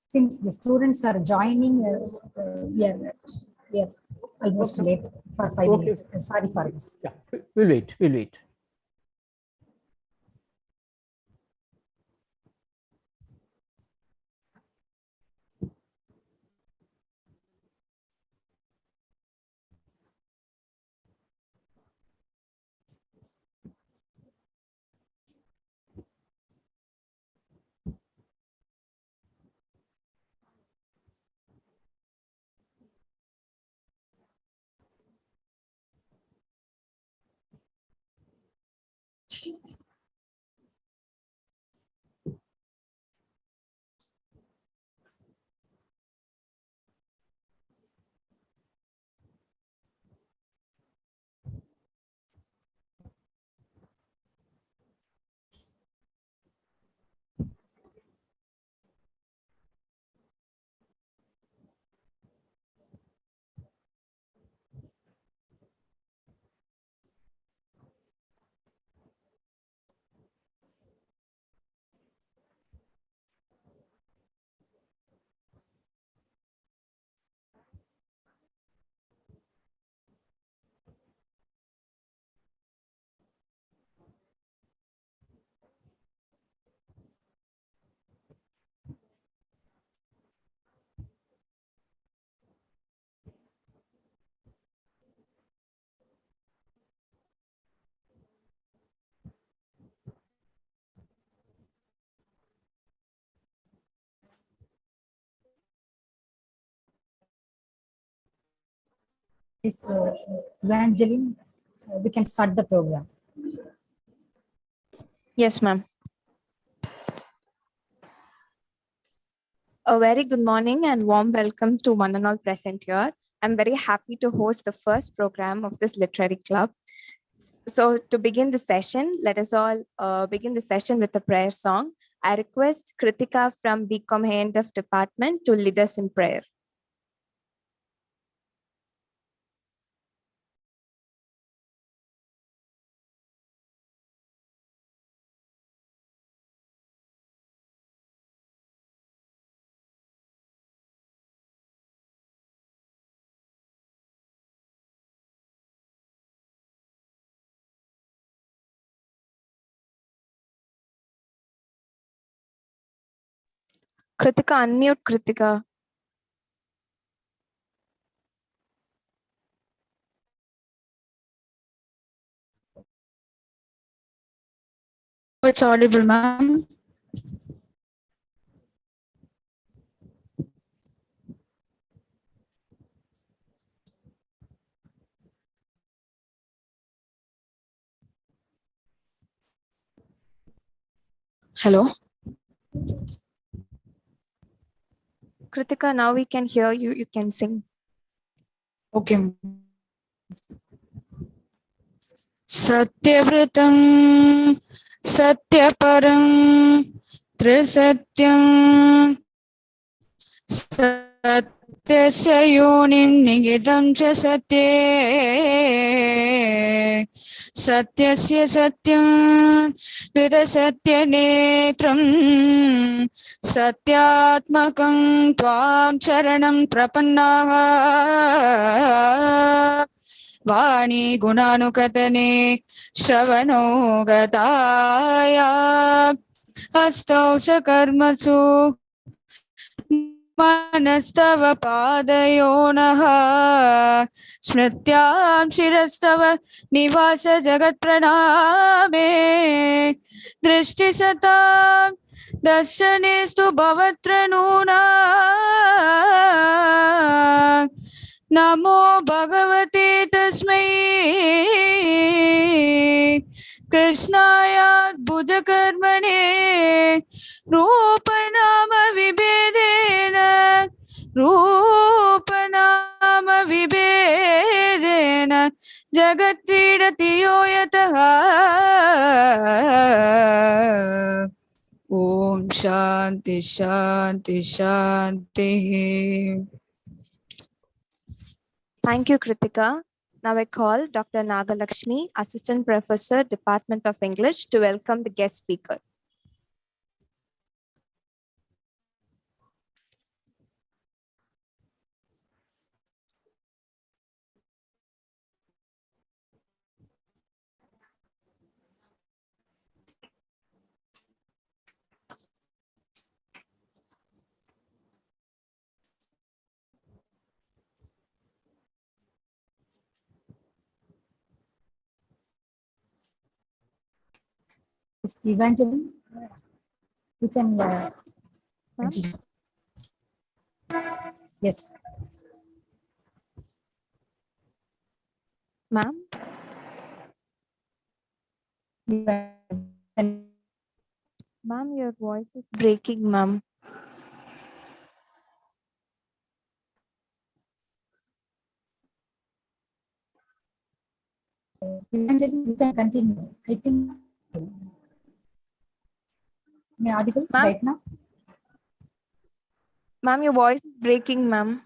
Since the students are joining, we are almost late for 5 minutes. Sorry for this. Yeah, we'll wait. We'll wait. Evangeline, we can start the program. Yes, ma'am. A very good morning and warm welcome to one and all present here. I'm very happy to host the first program of this literary club. So to begin the session, let us all begin the session with a prayer song. I request Kritika from BCom A&F department to lead us in prayer. Kritika, unmute Kritika. It's audible, ma'am. Hello. Kritika, now we can hear you. You can sing. Okay. Satyavratam Satyaparam Trisatyam Satyasya yonim nigidam cha satye Satyasya satyam vidasatya netram Satyatmakam tvam charanam prapannaha Vani gunanukatane Shravano Gataya Hastau Chakarmasu मनस्तव पादयोनः स्मृत्यां शिरस्तव निवास जगत्प्रणामे दृष्टिसतां दर्शनेस्तु भवत्र नूना नमो भगवते तस्मै कृष्णाय भुजकर्मणे रूपनाम विभेदेन जगत्क्रीडति यो यतः ॐ शान्ति शान्ति शान्तिः. Thank you, Kritika. Now I call Dr. Nagalakshmi, Assistant Professor, Department of English, to welcome the guest speaker. Evangeline, you can. Continue. Yes. Ma'am? Ma'am, your voice is breaking, ma'am. Evangeline, you can continue. I think. Am I audible right now? Ma'am, your voice is breaking, ma'am.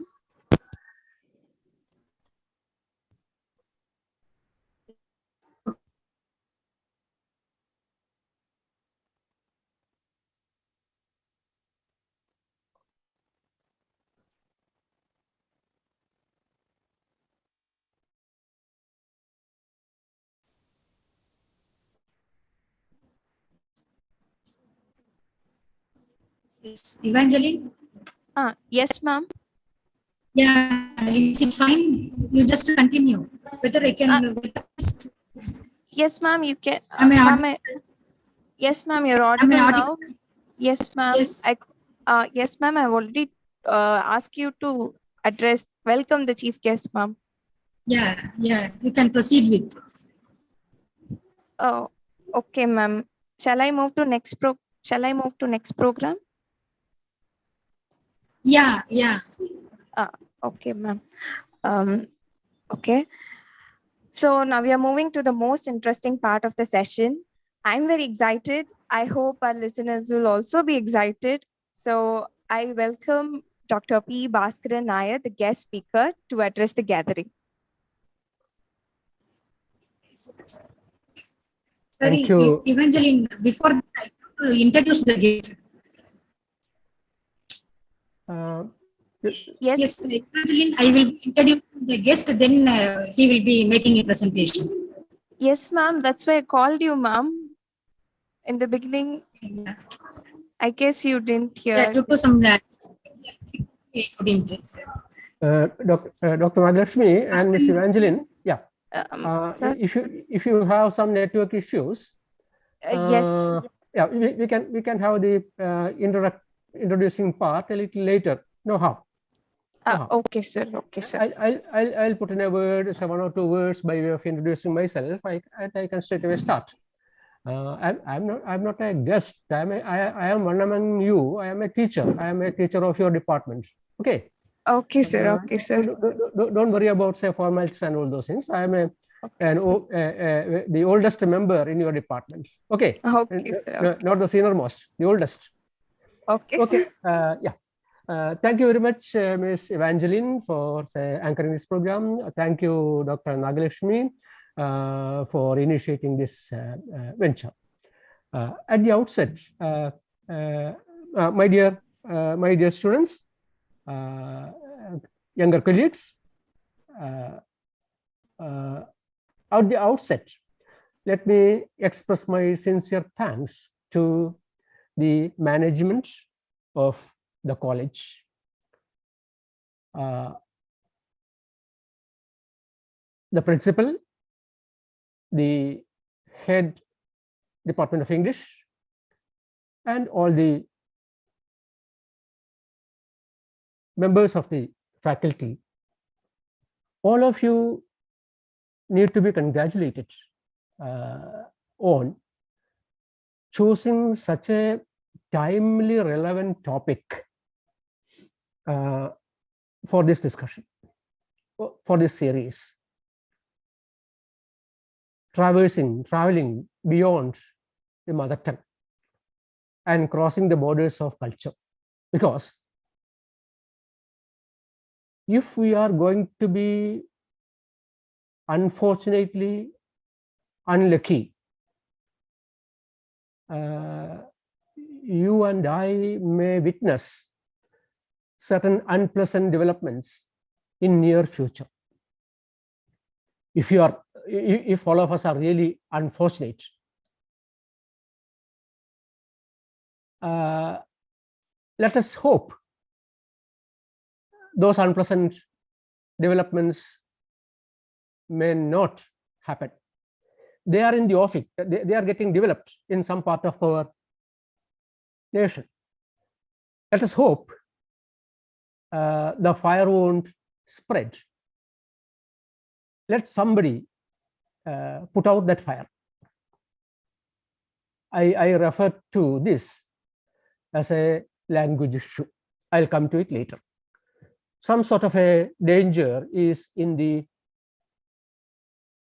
Yes, Evangeline. Yes, ma'am. Yeah, is it fine? You just continue. Whether I can. Yes, ma'am. You can. Yes, ma'am. You're audible now. Yes, ma'am. Yes. Yes, ma'am. I've already asked you to address. Welcome the chief guest, ma'am. Yeah. You can proceed with. Oh, okay, ma'am. Shall I move to next program? Yeah. Okay, ma'am. Okay. So now we are moving to the most interesting part of the session. I'm very excited. I hope our listeners will also be excited. So I welcome Dr. P. Bhaskaran Nair, the guest speaker, to address the gathering. Sorry, Evangeline, before I introduce the guest. Yes, Evangeline, I will introduce the guest, then he will be making a presentation. Yes, ma'am. That's why I called you, ma'am. In the beginning, Yeah. I guess you didn't hear. Yeah, due to some Dr. Nagalakshmi and Ms. Evangeline, yeah. If you have some network issues, yes. Yeah, we can have the introducing part a little later. No harm. Okay, sir. Okay, sir. I'll put in a word, 1 or 2 words by way of introducing myself. I can straight away start. I'm not a guest. I am one among you. I am a teacher. I am a teacher of your department. Okay. Okay, sir. Okay, sir. Don't worry about say formalities and all those things. I am the oldest member in your department. Okay. Okay, sir. Not the senior most, the oldest. Okay. Yeah. Thank you very much, Ms. Evangeline, for anchoring this program. Thank you, Dr. Nagalakshmi, for initiating this venture. At the outset, my dear students, younger colleagues, at the outset, let me express my sincere thanks to the management of the college the principal, the head Department of English, and all the members of the faculty, all of you need to be congratulated on choosing such a timely, relevant topic for this discussion, for this series. Traveling beyond the mother tongue and crossing the borders of culture. Because if we are going to be unfortunately unlucky, you and I may witness certain unpleasant developments in near future. If all of us are really unfortunate, let us hope those unpleasant developments may not happen. They are in the offing. They are getting developed in some part of our nation. Let us hope the fire won't spread. Let somebody put out that fire. I refer to this as a language issue. I'll come to it later. Some sort of a danger is in the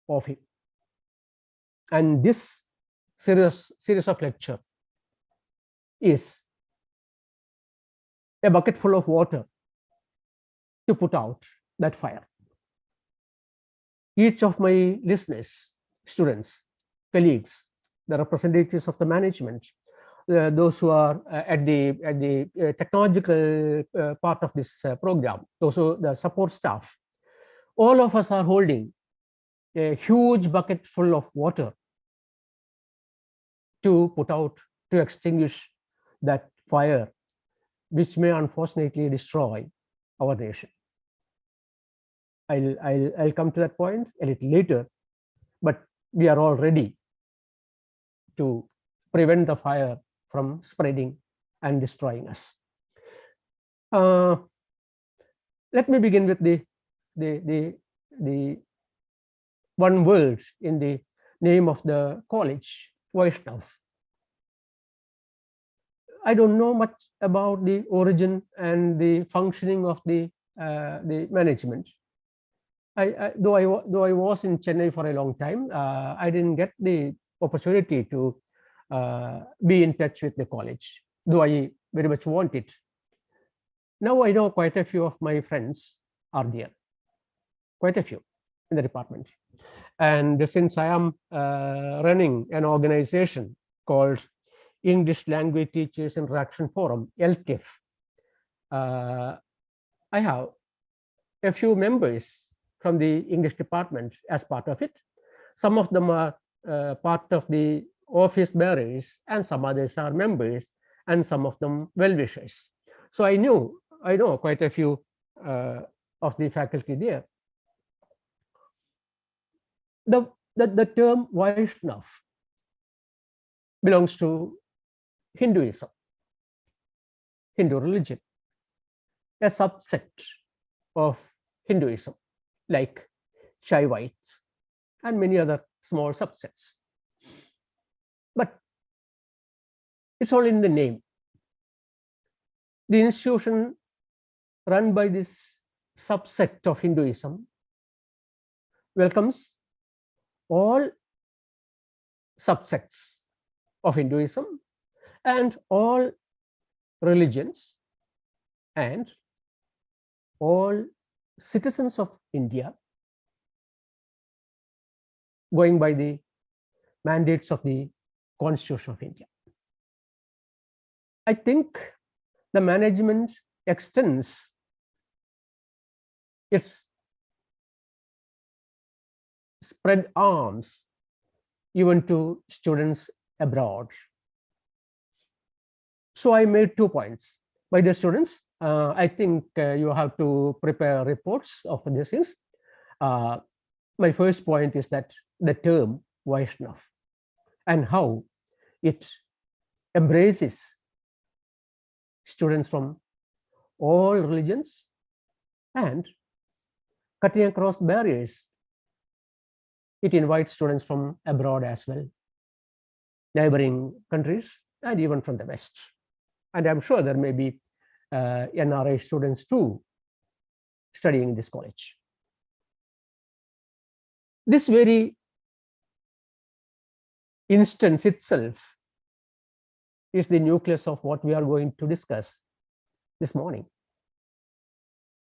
offing. And this series of lecture is a bucket full of water to put out that fire. Each of my listeners, students, colleagues, the representatives of the management, those who are at the technological part of this program, also the support staff, all of us are holding a huge bucket full of water to put out, to extinguish that fire, which may unfortunately destroy our nation. I'll come to that point a little later, but we are all ready to prevent the fire from spreading and destroying us. Let me begin with the one word in the name of the college, Vaishnav. I don't know much about the origin and the functioning of the management. Though I was in Chennai for a long time, I didn't get the opportunity to be in touch with the college, though I very much want it. Now I know quite a few of my friends are there, quite a few in the department. And since I am running an organization called English Language Teachers Interaction Forum, ELTIF, I have a few members from the English department as part of it. Some of them are part of the office bearers, and some others are members, and some of them well-wishers. So I know quite a few of the faculty there. The term Vaishnav belongs to Hinduism, Hindu religion, a subset of Hinduism, like Shaivites and many other small subsets. But it's all in the name. The institution run by this subset of Hinduism welcomes all subsects of Hinduism and all religions and all citizens of India, going by the mandates of the Constitution of India. I think the management extends its spread arms even to students abroad. So I made 2 points. My dear students, I think you have to prepare reports of these things. My first point is that the term Vaishnav and how it embraces students from all religions and cutting across barriers. It invites students from abroad as well, neighboring countries, and even from the West. And I'm sure there may be NRI students too studying in this college. This very instance itself is the nucleus of what we are going to discuss this morning.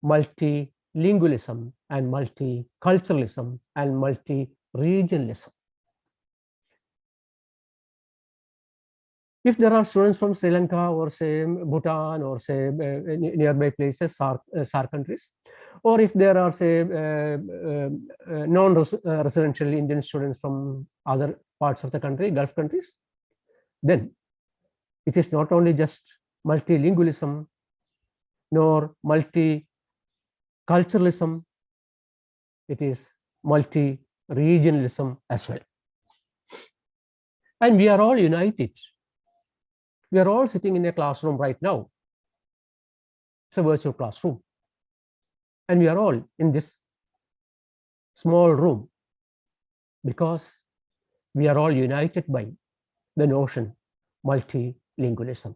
Multilingualism and multiculturalism and multi-regionalism. If there are students from Sri Lanka or say Bhutan or say nearby places, SAARC countries, or if there are say non-residential Indian students from other parts of the country, Gulf countries, then it is not only just multilingualism nor multiculturalism, it is multi-regionalism as well. And we are all united. We are all sitting in a classroom right now. It's a virtual classroom. And we are all in this small room because we are all united by the notion multilingualism,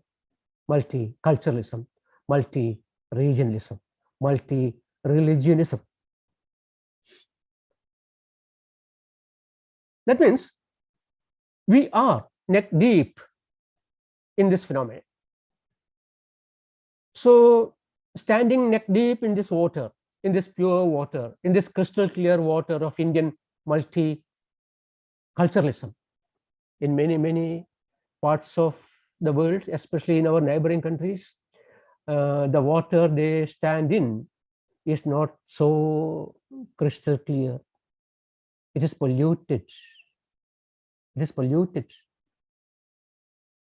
multiculturalism, multi-regionalism, multi-religionism. That means we are neck deep in this phenomenon. So standing neck deep in this water, in this pure water, in this crystal clear water of Indian multiculturalism, in many parts of the world, especially in our neighboring countries, the water they stand in is not so crystal clear. It is polluted. It is polluted.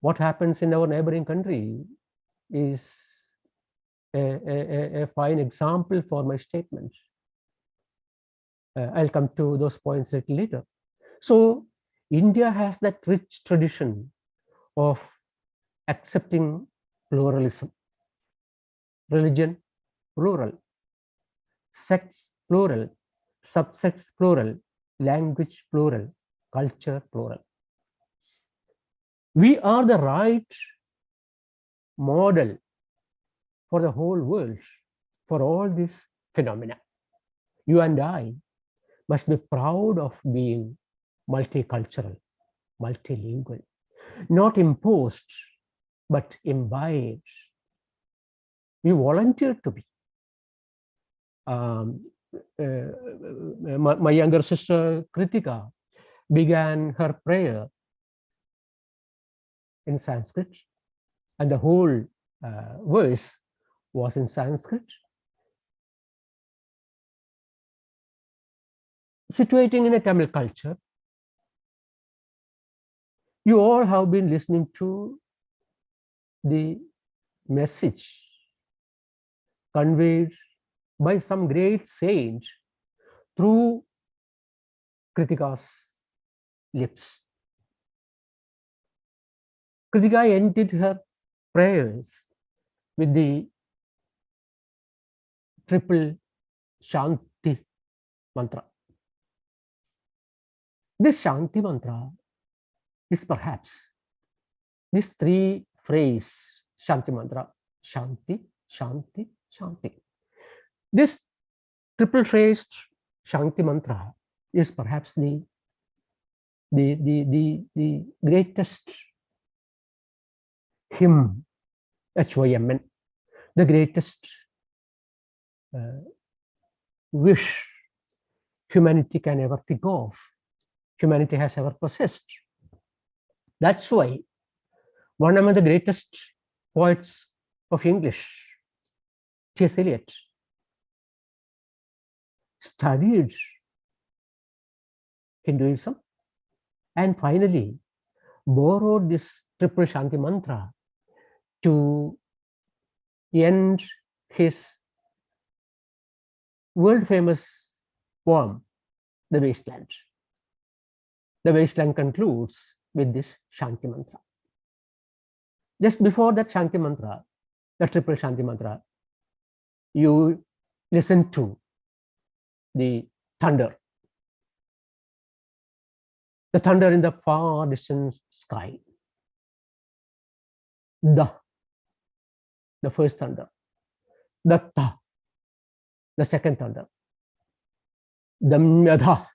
What happens in our neighboring country is a fine example for my statement. I'll come to those points a little later. So India has that rich tradition of accepting pluralism. Religion, plural. Sects, plural. Subsects, plural. Language, plural. Culture, plural. We are the right model for the whole world, for all these phenomena. You and I must be proud of being multicultural, multilingual, not imposed, but imbibed. We volunteered to be. My younger sister, Kritika, began her prayer in Sanskrit, and the whole verse was in Sanskrit. Situating in a Tamil culture, you all have been listening to the message conveyed by some great saint through Kritika's lips. Kritika ended her prayers with the triple Shanti mantra. This Shanti mantra is perhaps this three phrase Shanti mantra, Shanti, Shanti, Shanti. This triple phrased Shanti mantra is perhaps the greatest hymn, HYMN, the greatest wish humanity can ever think of, humanity has ever possessed. That's why one among the greatest poets of English, T.S. Eliot, studied Hinduism and finally borrowed this triple Shanti mantra to end his world famous poem, The Wasteland. The Wasteland concludes with this Shanti mantra. Just before that Shanti mantra, the triple Shanti mantra, you listen to the thunder. The thunder in the far distant sky. The first thunder. The second thunder. The Myadha,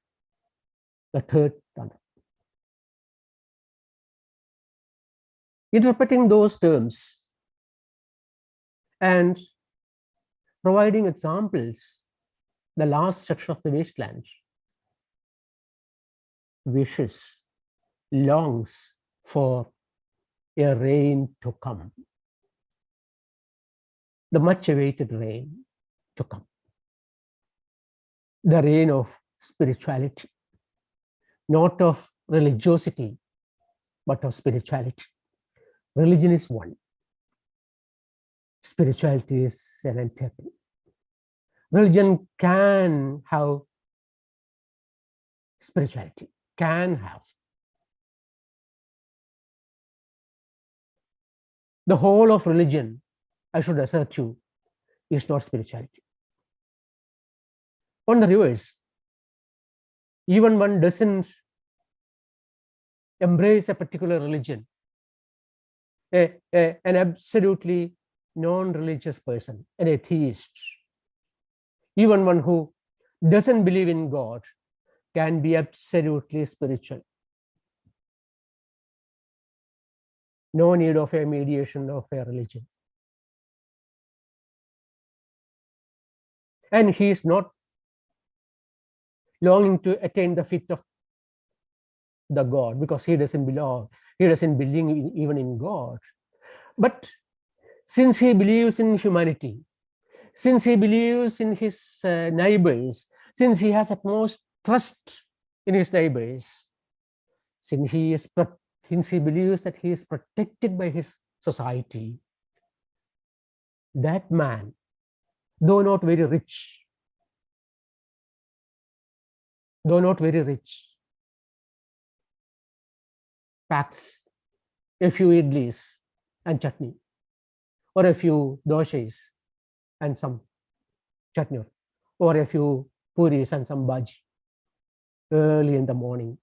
the third thunder. Interpreting those terms and providing examples, the last section of the Wasteland wishes, longs for a rain to come, the much awaited rain to come, the rain of spirituality, not of religiosity, but of spirituality. Religion is one. Spirituality is an entity. Religion can have spirituality, can have. The whole of religion, I should assert you, is not spirituality. On the reverse, even one doesn't embrace a particular religion, an absolutely non-religious person, an atheist, even one who doesn't believe in God, can be absolutely spiritual. No need of a mediation of a religion. And he is not longing to attain the feet of the God because he doesn't belong, he doesn't believe even in God. But since he believes in humanity, since he believes in his neighbors, since he has utmost trust in his neighbors, since he believes that he is protected by his society, that man, though not very rich, packs a few idlis and chutney, or a few doshas and some chutney, or a few puris and some bhaji early in the morning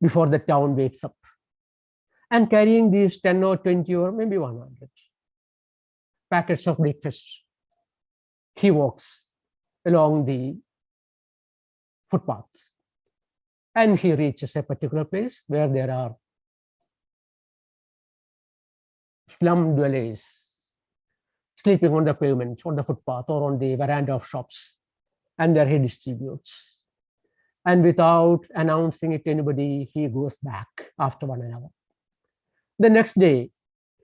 before the town wakes up, and carrying these 10 or 20 or maybe 100 packets of breakfast, he walks along the footpaths and he reaches a particular place where there are slum dwellers sleeping on the pavement, on the footpath, or on the veranda of shops, and there he distributes. And without announcing it to anybody, he goes back after 1 hour. The next day,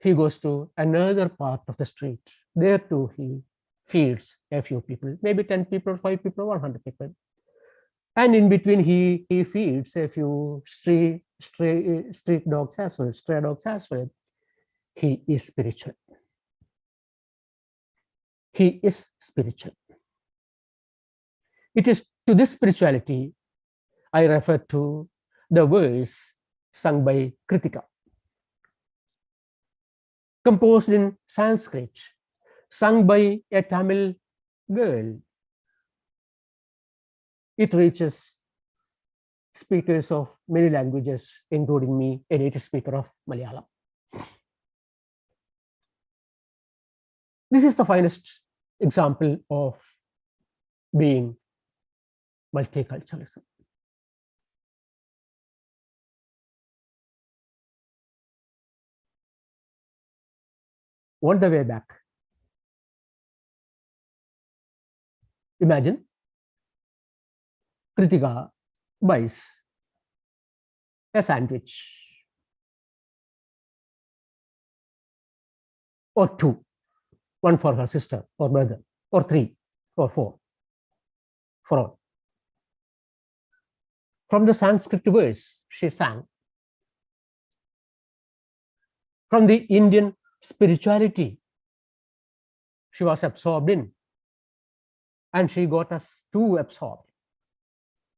he goes to another part of the street. There too, he feeds a few people, maybe 10 people, 5 people, 100 people. And in between, he feeds a few street dogs as well, stray dogs as well. He is spiritual. He is spiritual. It is to this spirituality I refer to the verse sung by Kritika, composed in Sanskrit, sung by a Tamil girl. It reaches speakers of many languages, including me, a native speaker of Malayalam. This is the finest example of being multiculturalism. On the way back, imagine Kritika buys a sandwich or 2, 1 for her sister or brother, or 3 or 4 for all. From the Sanskrit verse she sang, from the Indian spirituality she was absorbed in. And she got us too absorbed.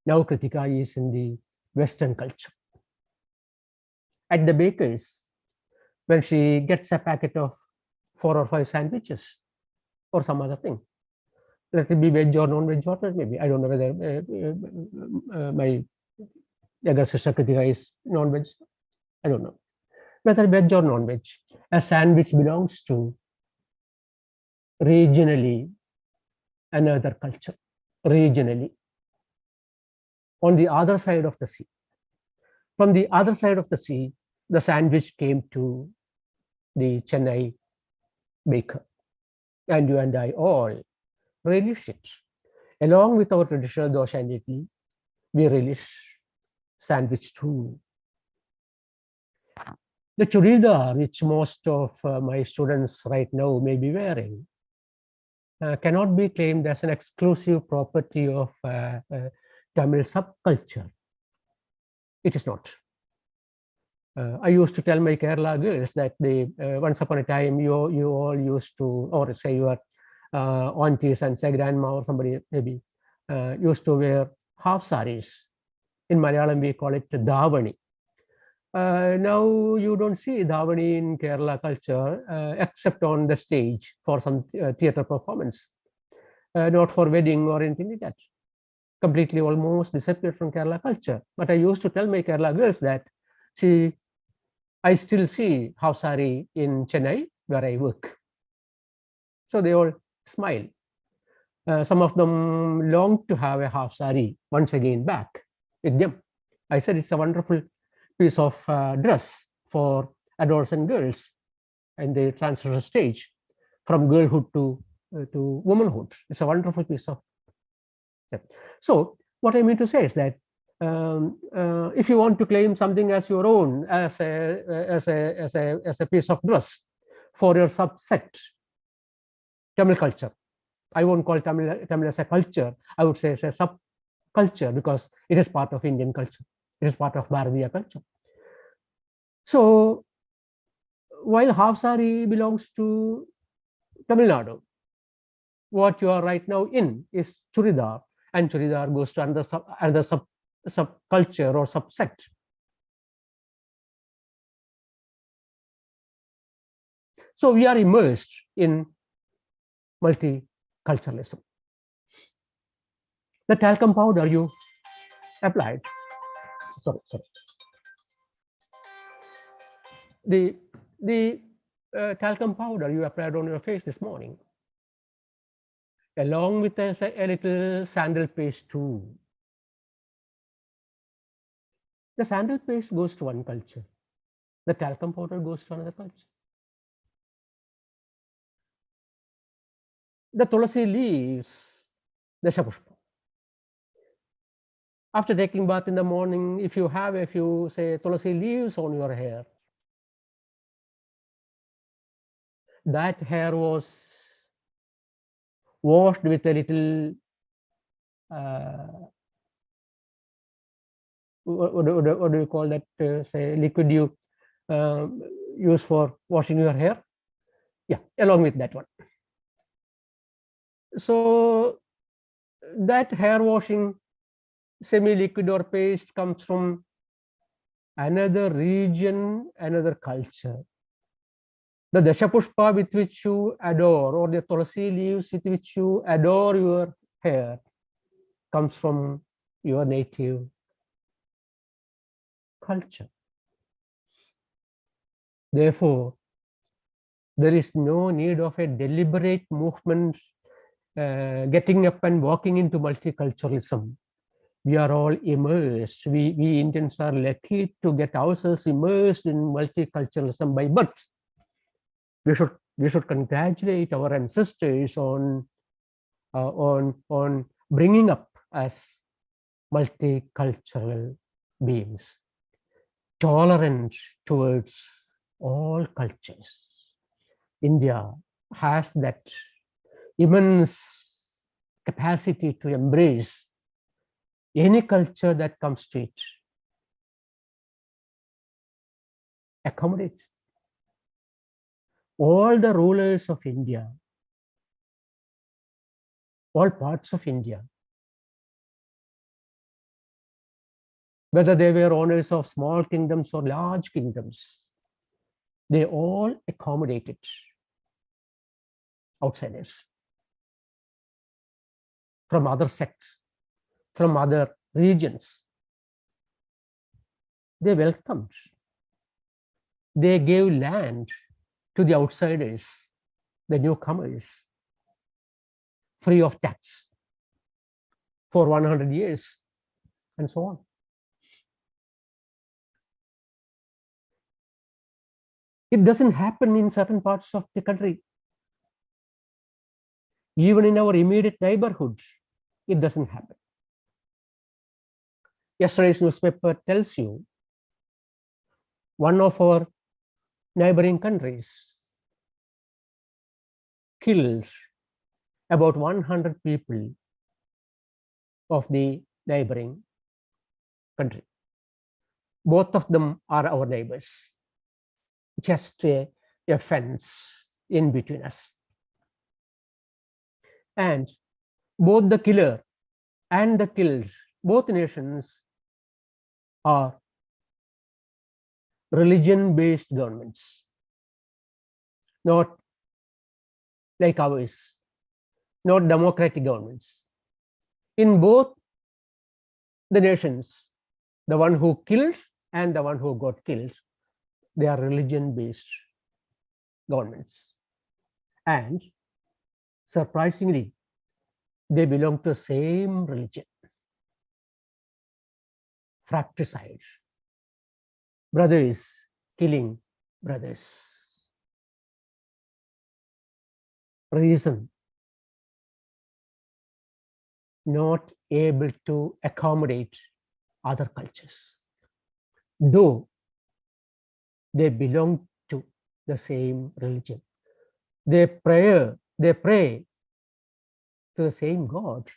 Now Kritika is in the Western culture. At the baker's, when she gets a packet of 4 or 5 sandwiches or some other thing, let it be veg or non-veg, whatever maybe. I don't know whether my younger sister Kritika is non-veg. I don't know. Whether veg or non-veg, a sandwich belongs to regionally another culture, regionally, on the other side of the sea. From the other side of the sea, the sandwich came to the Chennai baker. And you and I all relish it. Along with our traditional dosha and idli, we relish sandwich too. The churidar, which most of my students right now may be wearing, cannot be claimed as an exclusive property of Tamil subculture. It is not. I used to tell my Kerala girls that they once upon a time you all used to, or say your aunties and say grandma or somebody maybe used to wear half saris. In Malayalam we call it Davani. Now you don't see Davani in Kerala culture except on the stage for some theater performance, not for wedding or anything like that. Completely almost disappeared from Kerala culture. But I used to tell my Kerala girls that, see, I still see half sari in Chennai where I work. So they all smile. Some of them long to have a half sari once again back with them. I said it's a wonderful piece of dress for adolescent girls, and they transfer stage from girlhood to womanhood. It's a wonderful piece of. So what I mean to say is that if you want to claim something as your own, as a piece of dress for your subset, Tamil culture, I won't call Tamil as a culture. I would say it's a subculture because it is part of Indian culture. It is part of Bharatiya culture. So while half sari belongs to Tamil Nadu, what you are right now in is churidar, and churidar goes to another subculture or subset. So we are immersed in multiculturalism. The talcum powder you applied, sorry. The talcum powder you applied on your face this morning, along with a little sandal paste too. The sandal paste goes to one culture. The talcum powder goes to another culture. The tulasi leaves, the Dashapushpa. After taking bath in the morning, if you have a few, say, tulasi leaves on your hair, that hair was washed with a little what do you call that, say, liquid you use for washing your hair? Yeah, along with that one. So that hair washing semi-liquid or paste comes from another region, another culture. The Dashapushpa with which you adore, or the tulasi leaves with which you adore your hair, comes from your native culture. Therefore, there is no need of a deliberate movement getting up and walking into multiculturalism. We are all immersed. We Indians are lucky to get ourselves immersed in multiculturalism by birth. We should congratulate our ancestors on bringing up as multicultural beings, tolerant towards all cultures. India has that immense capacity to embrace any culture that comes to it, accommodates. All the rulers of India all parts of India, whether they were owners of small kingdoms or large kingdoms, they all accommodated outsiders from other sects, from other regions. They welcomed, they gave land to the outsiders, the newcomers, free of tax for 100 years, and so on. It doesn't happen in certain parts of the country. Even in our immediate neighborhood, it doesn't happen. Yesterday's newspaper tells you one of our neighboring countries killed about 100 people of the neighboring country. Both of them are our neighbors. Just a fence in between us. And both the killer and the killed, both nations are religion-based governments, not like ours, not democratic governments. In both the nations, the one who killed and the one who got killed, they are religion-based governments. And surprisingly, they belong to the same religion. Fratricide. Brothers killing brothers. Reason: not able to accommodate other cultures, though they belong to the same religion. They pray to the same God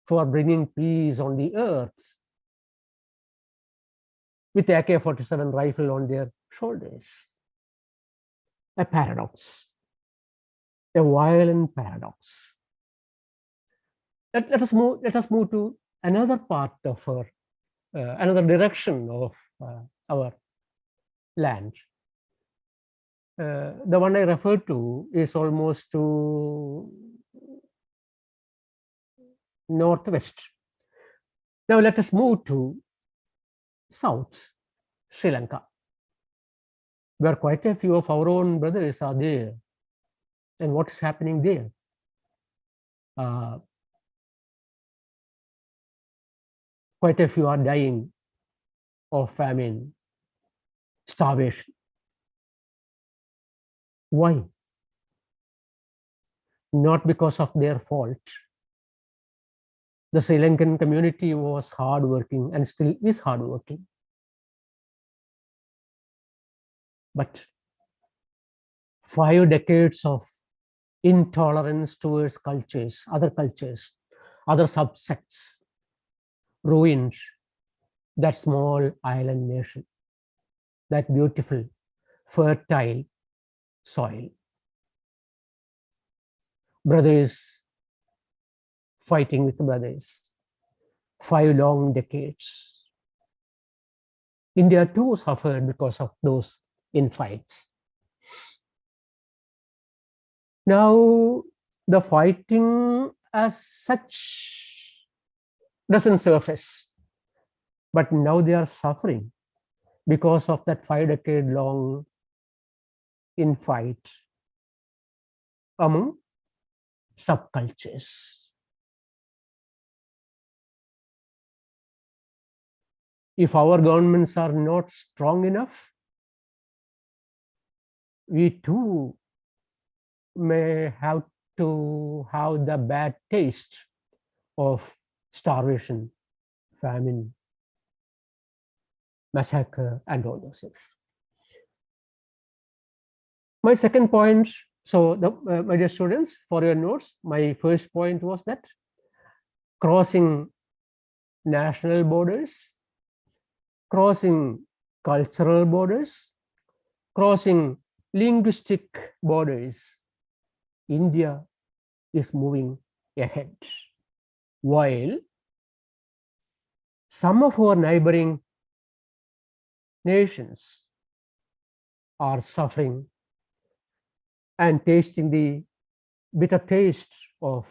for bringing peace on the earth, with the AK-47 rifle on their shoulders. A paradox, a violent paradox. Let us move to another part of our, another direction of our land. The one I refer to is almost to northwest. Now let us move to south, Sri Lanka, where quite a few of our own brothers are there. And what is happening there? Quite a few are dying of famine, starvation. Why? Not because of their fault. The Sri Lankan community was hardworking and still is hardworking. But 5 decades of intolerance towards cultures, other subsects, ruined that small island nation, that beautiful, fertile soil. Brothers fighting with brothers, 5 long decades. India too suffered because of those infights. Now, the fighting as such doesn't surface, but now they are suffering because of that 5-decade-long infight among subcultures. If our governments are not strong enough, we too may have to have the bad taste of starvation, famine, massacre, and all those things. My second point, so my dear students, for your notes, my first point was that crossing national borders, crossing cultural borders, crossing linguistic borders, India is moving ahead, while some of our neighboring nations are suffering and tasting the bitter taste of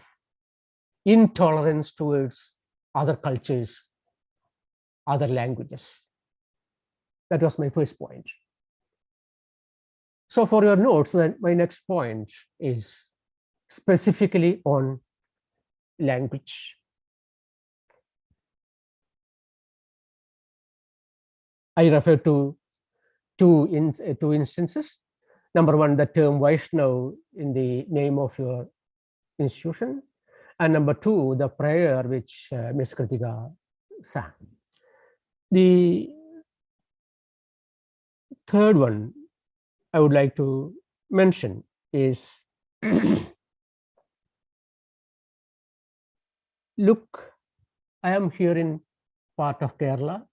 intolerance towards other cultures, other languages. That was my first point. So for your notes, then my next point is specifically on language. I refer to two instances. Number one, the term Vaishnav in the name of your institution. And number two, the prayer which Ms. Kritika sang. The third one I would like to mention is look, I am here in part of Kerala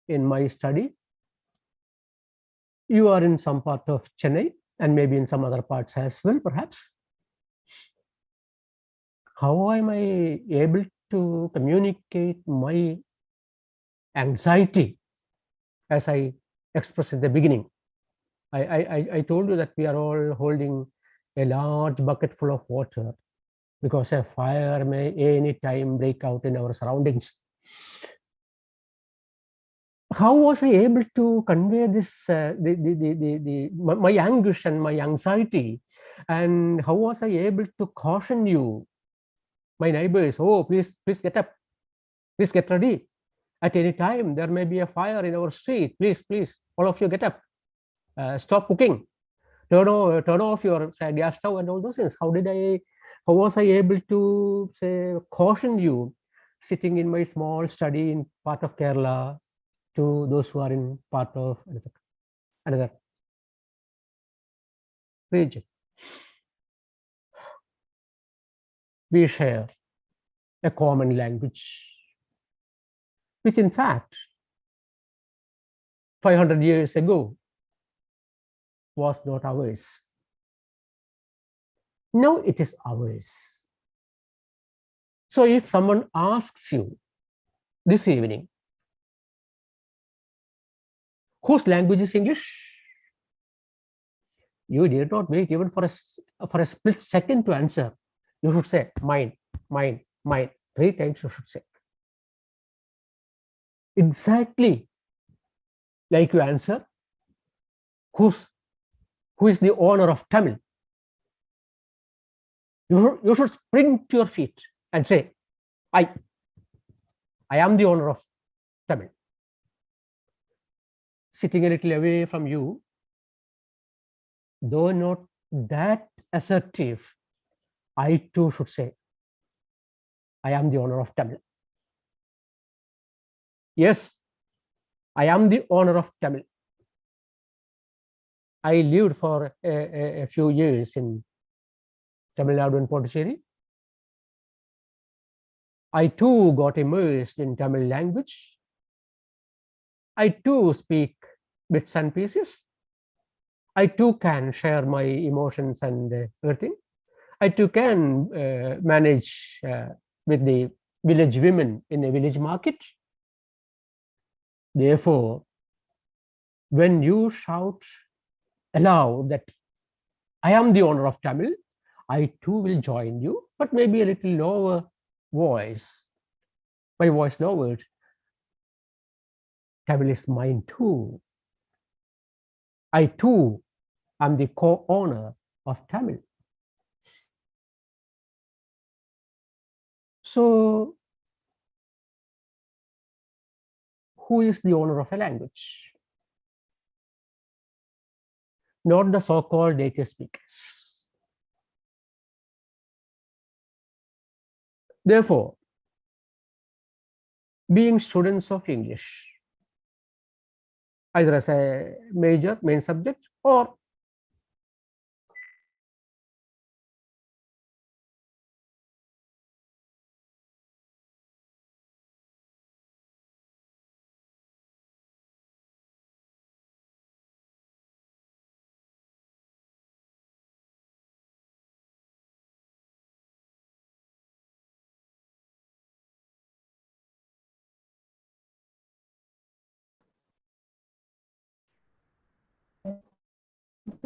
in my study. You are in some part of Chennai and maybe in some other parts as well, perhaps. How am I able to communicate my anxiety as I expressed at the beginning? I told you that we are all holding a large bucket full of water because a fire may any time break out in our surroundings. How was I able to convey this, my anguish and my anxiety? And how was I able to caution you, my neighbors? Oh, please get up. Please get ready. At any time, there may be a fire in our street. Please, all of you get up. Stop cooking. Turn off your gas stove and all those things. How was I able to say caution you, sitting in my small study in part of Kerala, to those who are in part of another region? We share a common language, which in fact 500 years ago was not ours. Now it is ours. So if someone asks you this evening, whose language is English? You did not wait even for a split second to answer. You should say mine. 3 times you should say. Exactly like you answer, who is the owner of Tamil? You should spring to your feet and say, I am the owner of Tamil. Sitting a little away from you, though not that assertive, I too should say, I am the owner of Tamil. Yes, I am the owner of Tamil. I lived for a few years in Tamil Nadu and Pondicherry. I too got immersed in Tamil language. I too speak bits and pieces. I too can share my emotions and everything. I too can manage with the village women in a village market. Therefore, when you shout aloud that I am the owner of Tamil, I too will join you, but maybe a little lower voice. My voice lowered. Tamil is mine too. I too am the co-owner of Tamil. So, who is the owner of a language? Not the so-called native speakers. Therefore, being students of English, either as a main subject or Hello,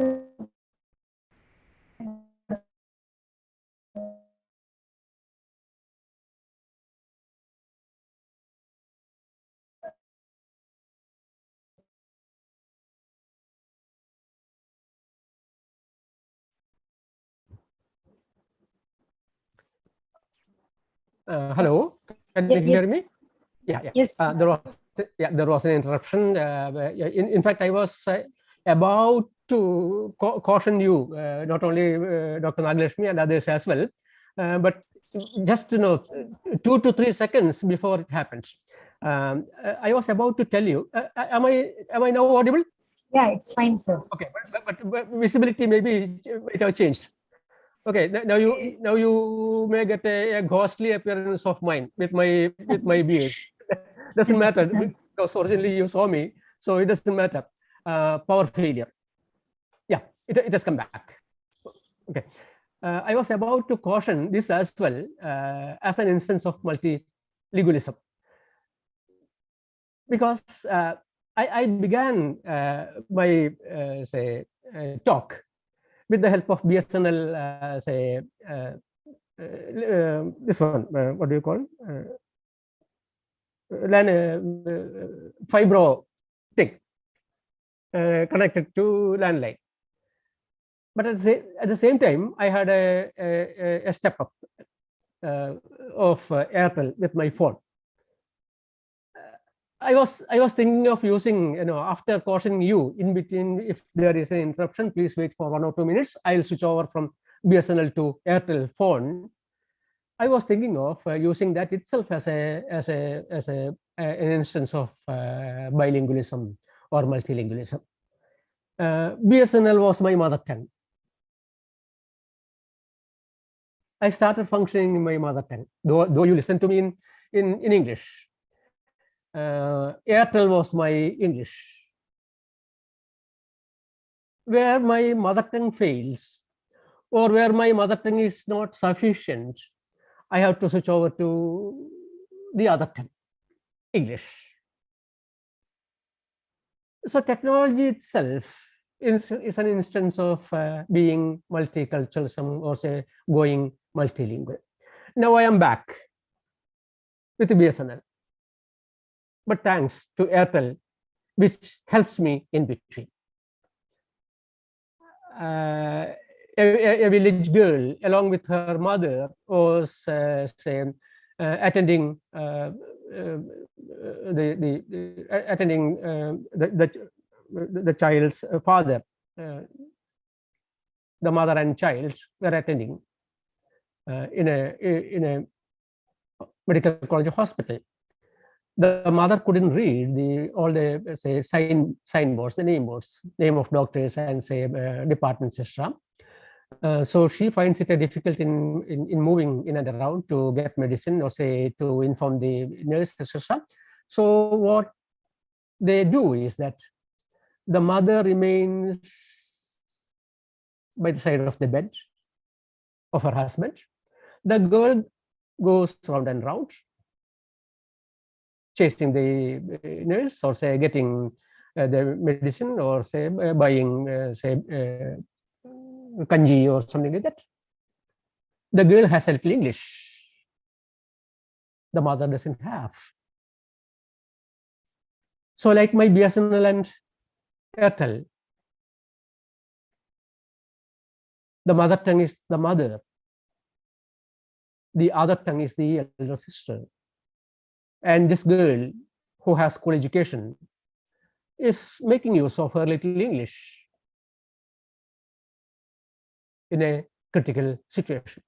can you hear Yes. me? Yeah. Yes. There was an interruption. In fact, I was about to caution you, not only Dr. Nagalakshmi and others as well, but just 2 to 3 seconds before it happens. I was about to tell you. Am I now audible? Yeah, it's fine, sir. Okay, but visibility maybe it have changed. Okay, now you may get a ghostly appearance of mine with my beard. Doesn't matter because originally you saw me, so it doesn't matter. Power failure. Yeah, it has come back. Okay, I was about to caution this as well as an instance of multilingualism, because I began my talk with the help of BSNL, this one, what do you call fibro thing connected to landline. But at the same time, I had a step up of Airtel with my phone. I was thinking of using, after cautioning you in between, if there is an interruption, please wait for 1 or 2 minutes. I'll switch over from BSNL to Airtel phone. I was thinking of using that itself as an instance of bilingualism or multilingualism. BSNL was my mother tongue. I started functioning in my mother tongue, though you listen to me in English. Airtel was my English. Where my mother tongue fails, or where my mother tongue is not sufficient, I have to switch over to the other tongue, English. So technology itself is an instance of being multiculturalism, or say going multilingual. Now I am back with BSNL, but thanks to Airtel, which helps me in between. A village girl, along with her mother, was attending the child's father. The mother and child were attending in a medical college hospital. The mother couldn't read all the signboards, the name boards, name of doctors and departments, etc. So she finds it difficult in moving in and around to get medicine, or say to inform the nurse, etc. So what they do is that the mother remains by the side of the bed of her husband. The girl goes round and round, chasing the nurse, or say getting the medicine, or say buying kanji or something like that. The girl has a little English. The mother doesn't have. So like my BSNL and Airtel, the mother tongue is the mother. The other tongue is the elder sister. And this girl who has school education is making use of her little English in a critical situation.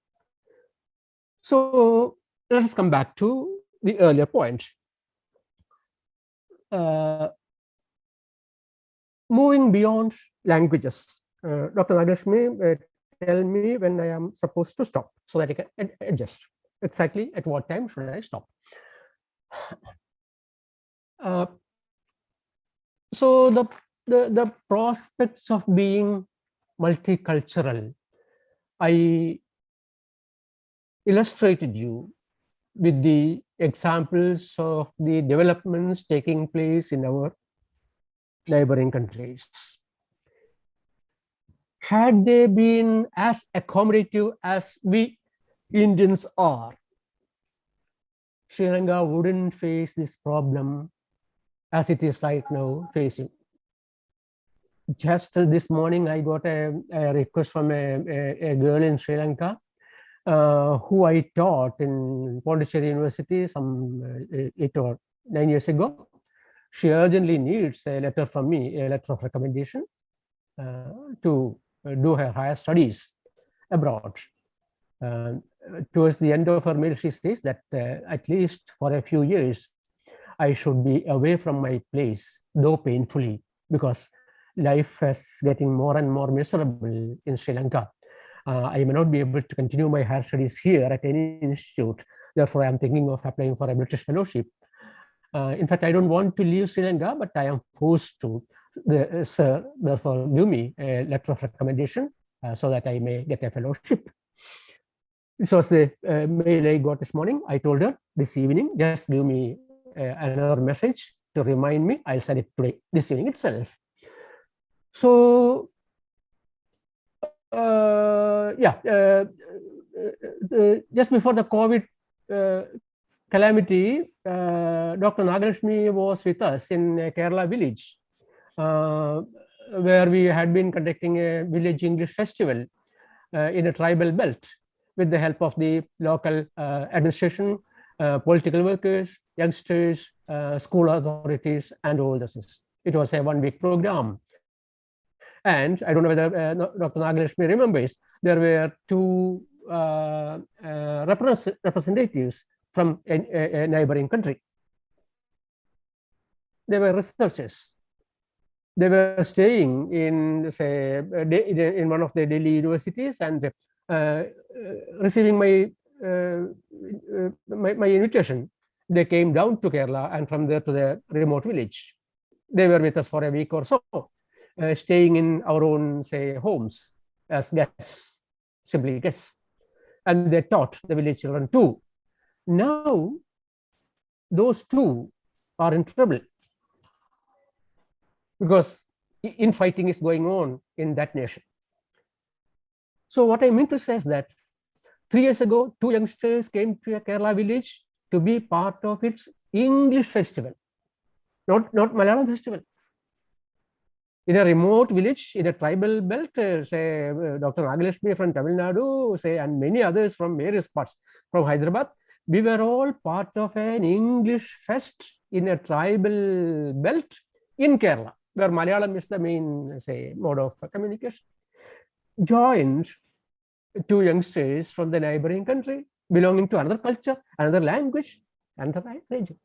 So let us come back to the earlier point. Moving beyond languages, Dr. Nagalakshmi, tell me when I am supposed to stop so that I can adjust. Exactly at what time should I stop? So the prospects of being multicultural, I illustrated you with the examples of the developments taking place in our neighboring countries. had they been as accommodative as we Indians are, Sri Lanka wouldn't face this problem as it is right now facing. Just this morning, I got a request from a girl in Sri Lanka who I taught in Pondicherry University some 8 or 9 years ago. She urgently needs a letter from me, a letter of recommendation to do her higher studies abroad. Towards the end of her mail, she says that at least for a few years, I should be away from my place, though painfully, because life is getting more and more miserable in Sri Lanka. I may not be able to continue my higher studies here at any institute. Therefore, I am thinking of applying for a British fellowship. In fact, I don't want to leave Sri Lanka, but I am forced to. Sir, therefore, give me a letter of recommendation so that I may get a fellowship. This was the mail I got this morning. I told her this evening, just give me another message to remind me. I'll send it today, this evening itself. So, just before the COVID calamity, Dr. Nagalakshmi was with us in Kerala village, where we had been conducting a village English festival in a tribal belt with the help of the local administration, political workers, youngsters, school authorities, and all this. It was a one-week program. And I don't know whether Dr. Nagalakshmi remembers, there were two representatives from a neighboring country. They were researchers. They were staying in, say, in one of the Delhi universities and receiving my invitation. They came down to Kerala and from there to the remote village. They were with us for a week or so, staying in our own, say, homes as guests, simply guests. And they taught the village children too. Now, those two are in trouble because infighting is going on in that nation. So what I mean to say is that 3 years ago, two youngsters came to a Kerala village to be part of its English festival, not Malayalam festival. In a remote village, in a tribal belt, say Dr. Nagalakshmi from Tamil Nadu, say, and many others from various parts from Hyderabad, we were all part of an English fest in a tribal belt in Kerala, where Malayalam is the main, say, mode of communication. Joined two youngsters from the neighboring country, belonging to another culture, another language, another region.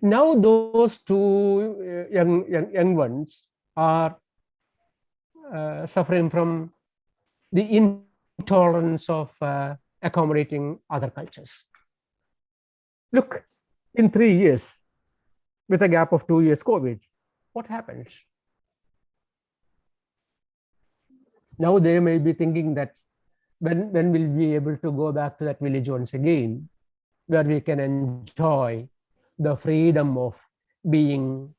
Now those two young ones are suffering from the intolerance of accommodating other cultures. Look, in 3 years, with a gap of 2 years COVID, what happens? Now they may be thinking that when we'll be able to go back to that village once again, where we can enjoy the freedom of being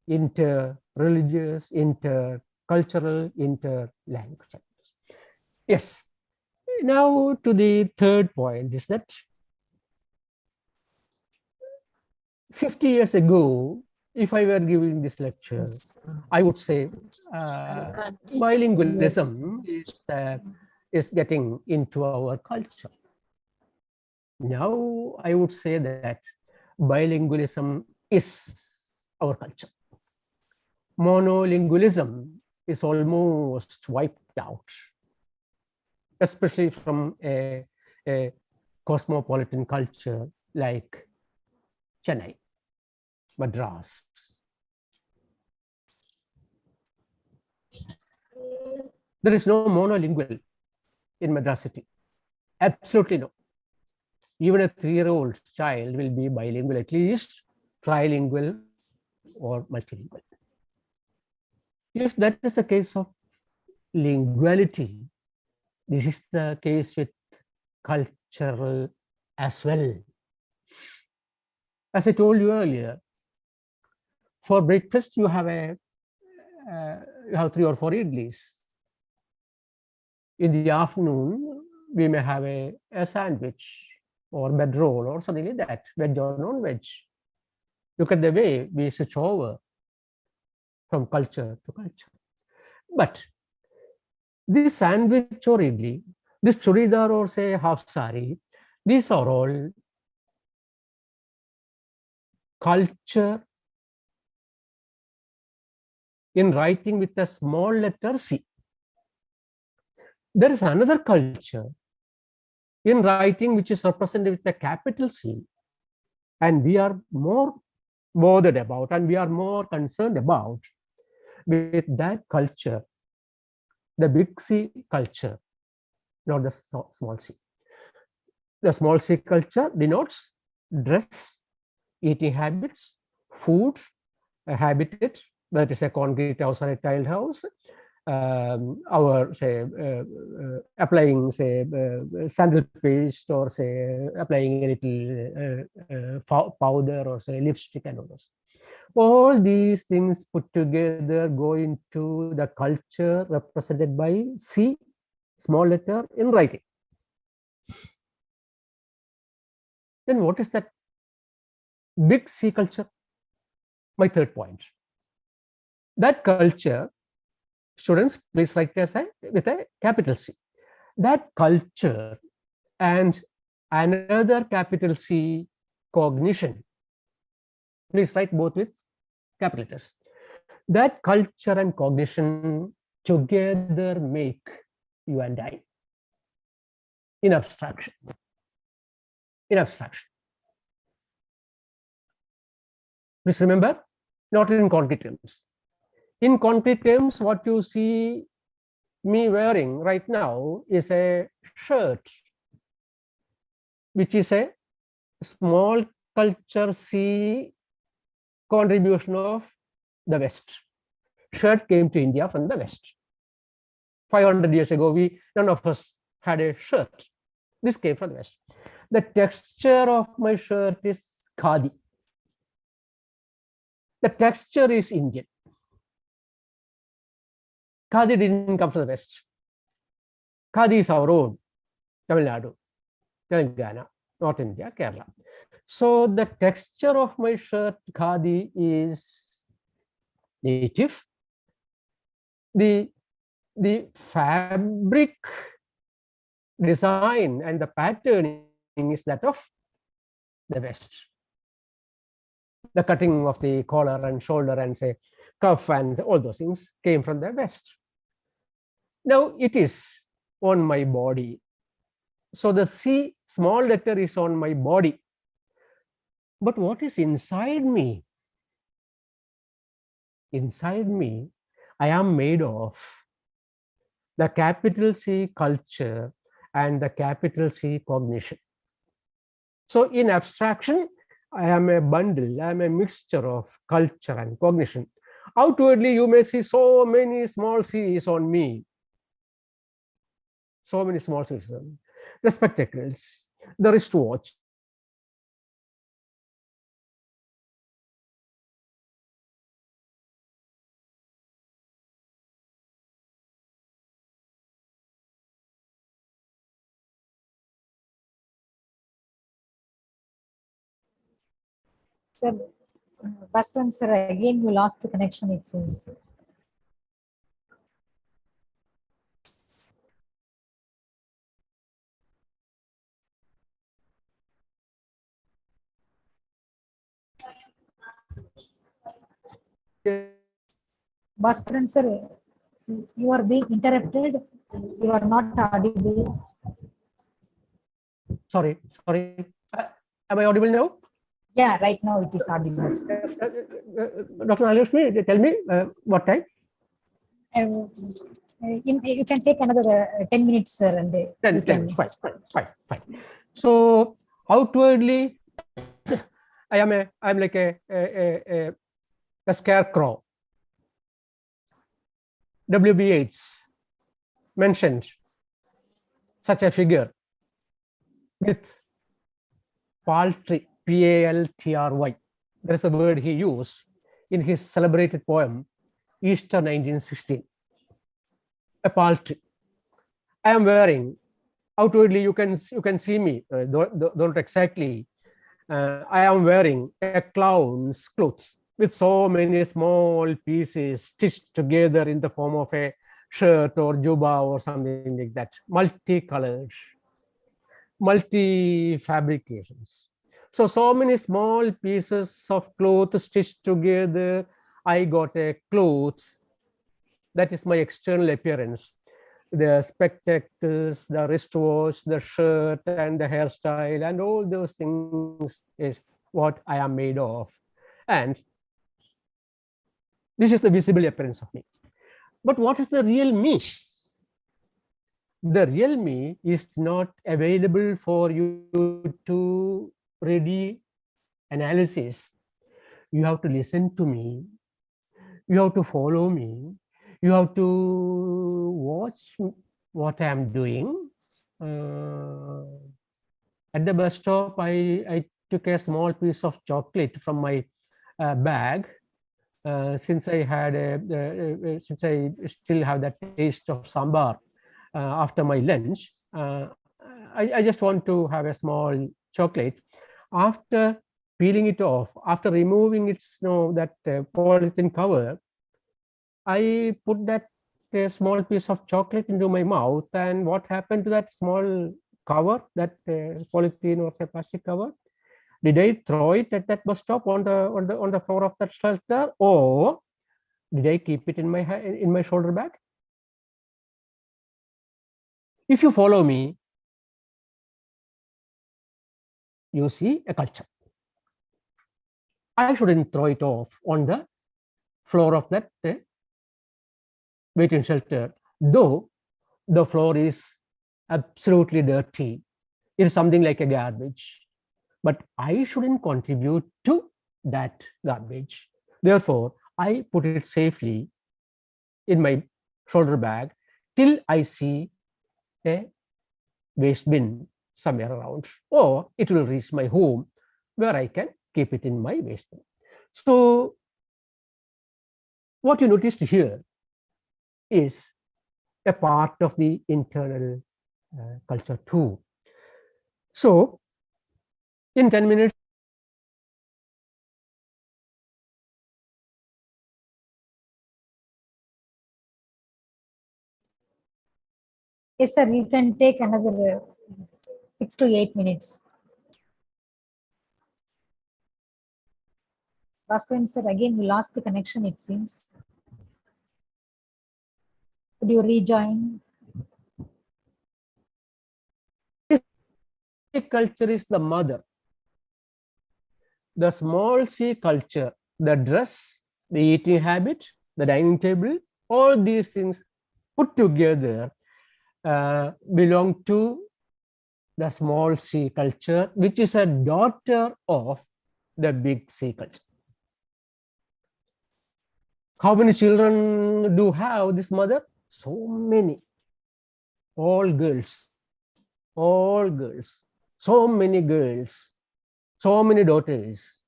inter-religious, inter-cultural, inter-language. Yes. Now to the third point is that 50 years ago, if I were giving this lecture, I would say bilingualism is getting into our culture. Now I would say that bilingualism is our culture. Monolingualism is almost wiped out, especially from a cosmopolitan culture like Chennai, Madras. There is no monolingual in Madras city. Absolutely no. Even a 3-year-old child will be bilingual, at least trilingual or multilingual. If that is the case of linguality, this is the case with cultural as well. As I told you earlier, for breakfast you have 3 or 4 idlis. in the afternoon, we may have a sandwich or bread roll or something like that, veg or non-veg. Look at the way we switch over from culture to culture. But this sandwich or idli, this churidar or say half sari, these are all culture in writing with a small letter C. There is another culture in writing which is represented with a capital C, and we are more bothered about and we are more concerned about with that culture, the big C culture, not the small c. The small c culture denotes dress, eating habits, food, a habitat, that is a concrete house or a tiled house, our say applying say sandal paste or say applying a little powder or say lipstick and all those. All these things put together go into the culture represented by C, small letter in writing. Then what is that big C culture? My third point. That culture, students, please write this with a capital C. That culture and another capital C, cognition. Please write both with capital letters. That culture and cognition together make you and I in abstraction. In abstraction. Please remember, not in concrete terms. In concrete terms, what you see me wearing right now is a shirt, which is a small culture C contribution of the West. Shirt came to India from the West. 500 years ago, none of us had a shirt. This came from the West. The texture of my shirt is khadi. The texture is Indian. Khadi didn't come from the West. Khadi is our own, Tamil Nadu, Telangana, North India, Kerala. So the texture of my shirt, khadi, is native. The fabric design and the patterning is that of the West. The cutting of the collar and shoulder and say cuff and all those things came from the West. Now it is on my body. So the C small letter is on my body. But what is inside me? Inside me, I am made of the capital C culture and the capital C cognition. So in abstraction, I am a bundle, I am a mixture of culture and cognition. Outwardly, you may see so many small C's on me. So many small C's. The spectacles, the wristwatch. Sir, Bhaswan sir, again you lost the connection, it seems. Bhaswan sir, you are being interrupted. You are not audible. Sorry. Am I audible now? Yeah, right now it is audible. Dr. Nalashmi, tell me what time? You can take another 10 minutes, sir. And 10, fine. So outwardly, I'm like a scarecrow. W.B. Yeats mentioned such a figure with paltry, P-A-L-T-R-Y. That's the word he used in his celebrated poem, Easter 1916. A paltry. I am wearing. Outwardly, you can see me, don't exactly. I am wearing a clown's clothes with so many small pieces stitched together in the form of a shirt or juba or something like that, multicolored, multi-fabrications. So many small pieces of cloth stitched together, I got a clothes. That is my external appearance. The spectacles, the wristwatch, the shirt, and the hairstyle, and all those things is what I am made of. And this is the visible appearance of me. But what is the real me? The real me is not available for you to ready analysis. You have to listen to me. You have to follow me. You have to watch what I am doing. At the bus stop, I took a small piece of chocolate from my bag. Since I had since I still have that taste of sambar after my lunch, I just want to have a small chocolate. After peeling it off, after removing its that polythene cover, I put that small piece of chocolate into my mouth, and what happened to that small cover, that polythene or say plastic cover? Did I throw it at that bus stop on the floor of that shelter, or did I keep it in my shoulder bag? If you follow me, you see a culture. I shouldn't throw it off on the floor of that waiting shelter, though the floor is absolutely dirty. It is something like a garbage, but I shouldn't contribute to that garbage. Therefore, I put it safely in my shoulder bag till I see a waste bin somewhere around, or it will reach my home where I can keep it in my waste bin. So what you noticed here is a part of the internal culture too. So in 10 minutes, Yes, sir, you can take another 6 to 8 minutes. Bhaskaran sir, again we lost the connection, it seems. Could you rejoin? culture is the mother. The small c culture, the dress, the eating habit, the dining table, all these things put together belong to the small c culture, which is a daughter of the big C culture. How many children do have this mother? So many. All girls. All girls. So many girls. So many daughters.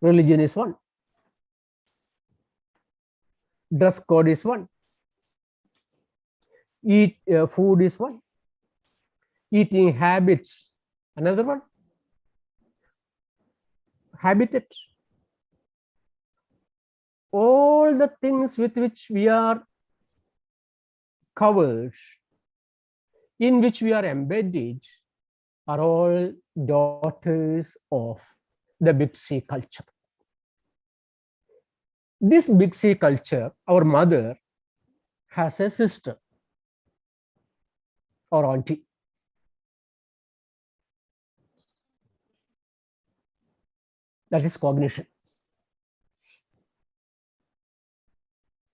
Religion is one. Dress code is one. Food is one. Eating habits, another one. Habitat. All the things with which we are covered, in which we are embedded, are all daughters of the big C culture. This big C culture, our mother has a sister or auntie. That is cognition.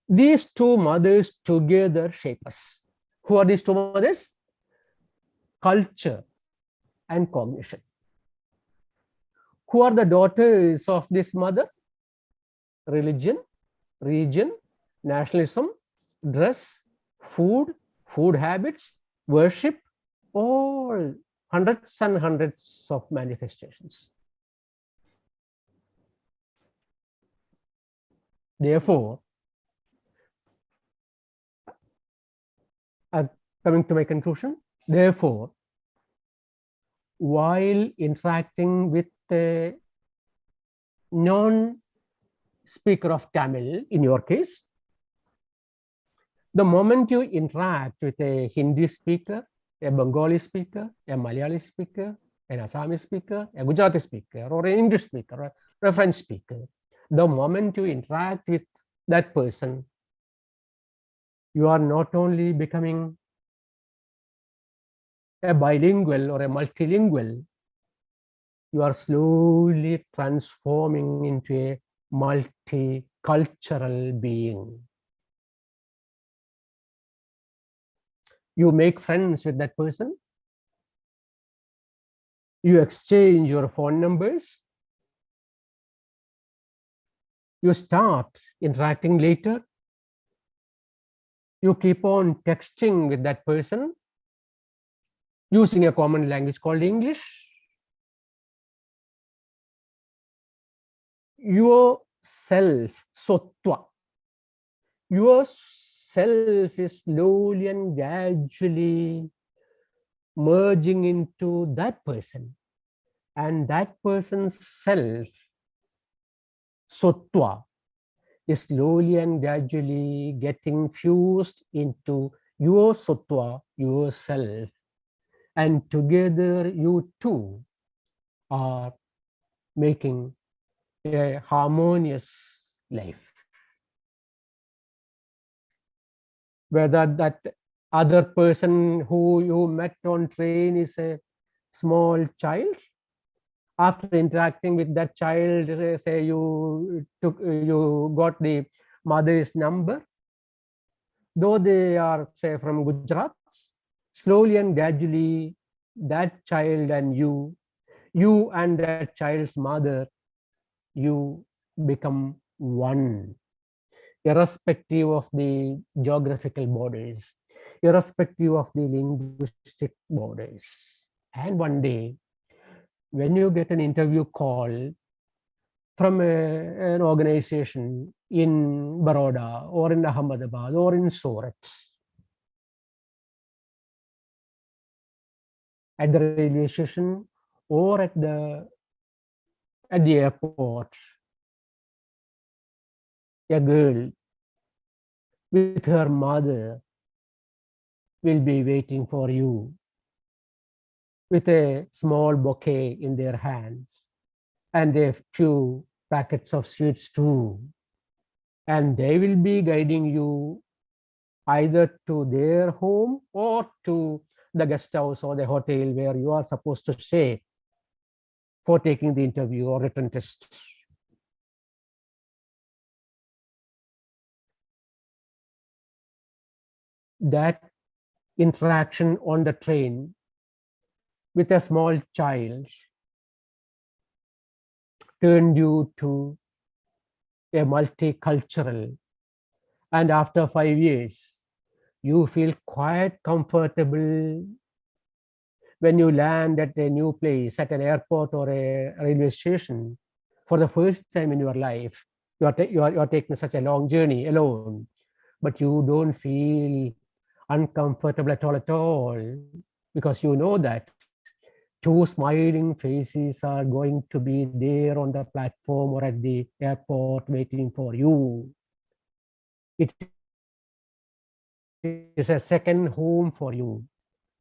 These two mothers together shape us. Who are these two mothers? Culture and cognition. Who are the daughters of this mother? Religion, region, nationalism, dress, food, food habits, worship, all hundreds and hundreds of manifestations. Therefore, Coming to my conclusion, therefore, while interacting with a non-speaker of Tamil, in your case, the moment you interact with a Hindi speaker, a Bengali speaker, a Malayali speaker, an Assamese speaker, a Gujarati speaker, or an English speaker, or a French speaker, the moment you interact with that person, you are not only becoming a bilingual or a multilingual, you are slowly transforming into a multicultural being. You make friends with that person. You exchange your phone numbers. You start interacting later. You keep on texting with that person using a common language called English. Your self, Sottva, your self is slowly and gradually merging into that person, and that person's self, Sottva, is slowly and gradually getting fused into your Sottva, yourself, and together you two are making a harmonious life. Whether that other person who you met on train is a small child, after interacting with that child, say you got the mother's number, though they are, say, from Gujarat, slowly and gradually that child and you and that child's mother, you become one, irrespective of the geographical borders, irrespective of the linguistic borders. And one day, when you get an interview call from an organization in Baroda or in Ahmedabad or in Surat, at the railway station or at the airport, a girl with her mother will be waiting for you with a small bouquet in their hands and a few packets of sweets too. And they will be guiding you either to their home or to the guest house or the hotel where you are supposed to stay for taking the interview or written test. That interaction on the train with a small child turned you to a multicultural, and after 5 years, you feel quite comfortable when you land at a new place, at an airport or a railway station, for the first time in your life. You are taking such a long journey alone, but you don't feel uncomfortable at all, because you know that two smiling faces are going to be there on the platform or at the airport waiting for you. It is a second home for you.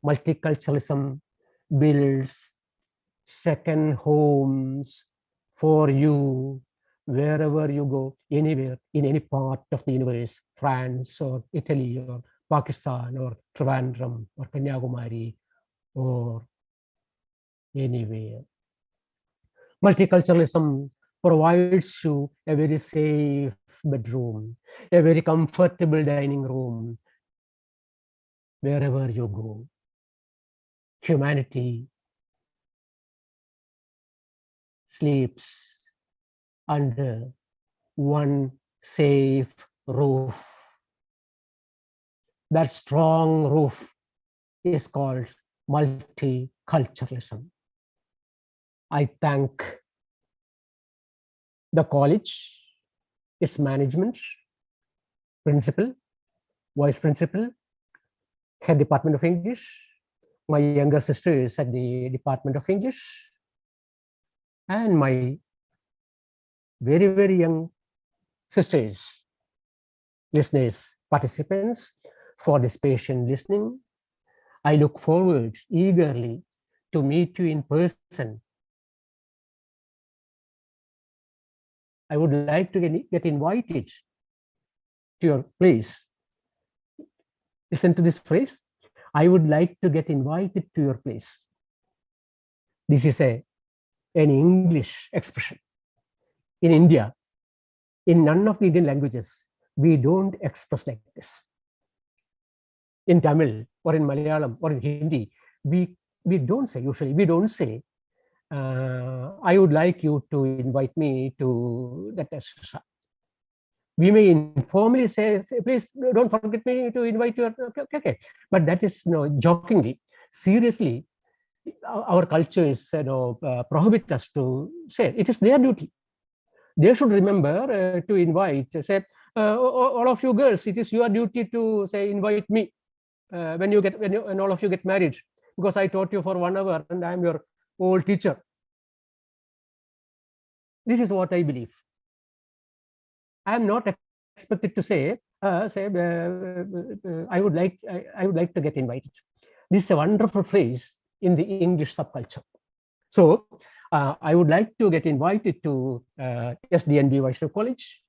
Multiculturalism builds second homes for you wherever you go, anywhere, in any part of the universe, France or Italy or Pakistan or Trivandrum or Kanyakumari or anywhere. Multiculturalism provides you a very safe bedroom, a very comfortable dining room, wherever you go. Humanity sleeps under one safe roof. That strong roof is called multiculturalism. I thank the college, its management, principal, vice principal, head department of English. My younger sister is at the Department of English. And my very, very young sisters, listeners, participants, for this patient listening. I look forward eagerly to meet you in person. I would like to get invited to your place. Listen to this phrase. I would like to get invited to your place. This is an English expression. In India, in none of the Indian languages, we don't express like this. In Tamil or in Malayalam or in Hindi, we don't say, usually we don't say, I would like you to invite me to that exercise. We may informally say, please don't forget me to invite you. Okay. But that is jokingly. Seriously, our culture is prohibit us to say it is their duty. They should remember to invite, say, all of you girls, it is your duty to say, invite me when all of you get married, because I taught you for 1 hour and I am your old teacher. This is what I believe. I am not expected to say, I would like to get invited. This is a wonderful phrase in the English subculture. So I would like to get invited to SDNB Vaishnav College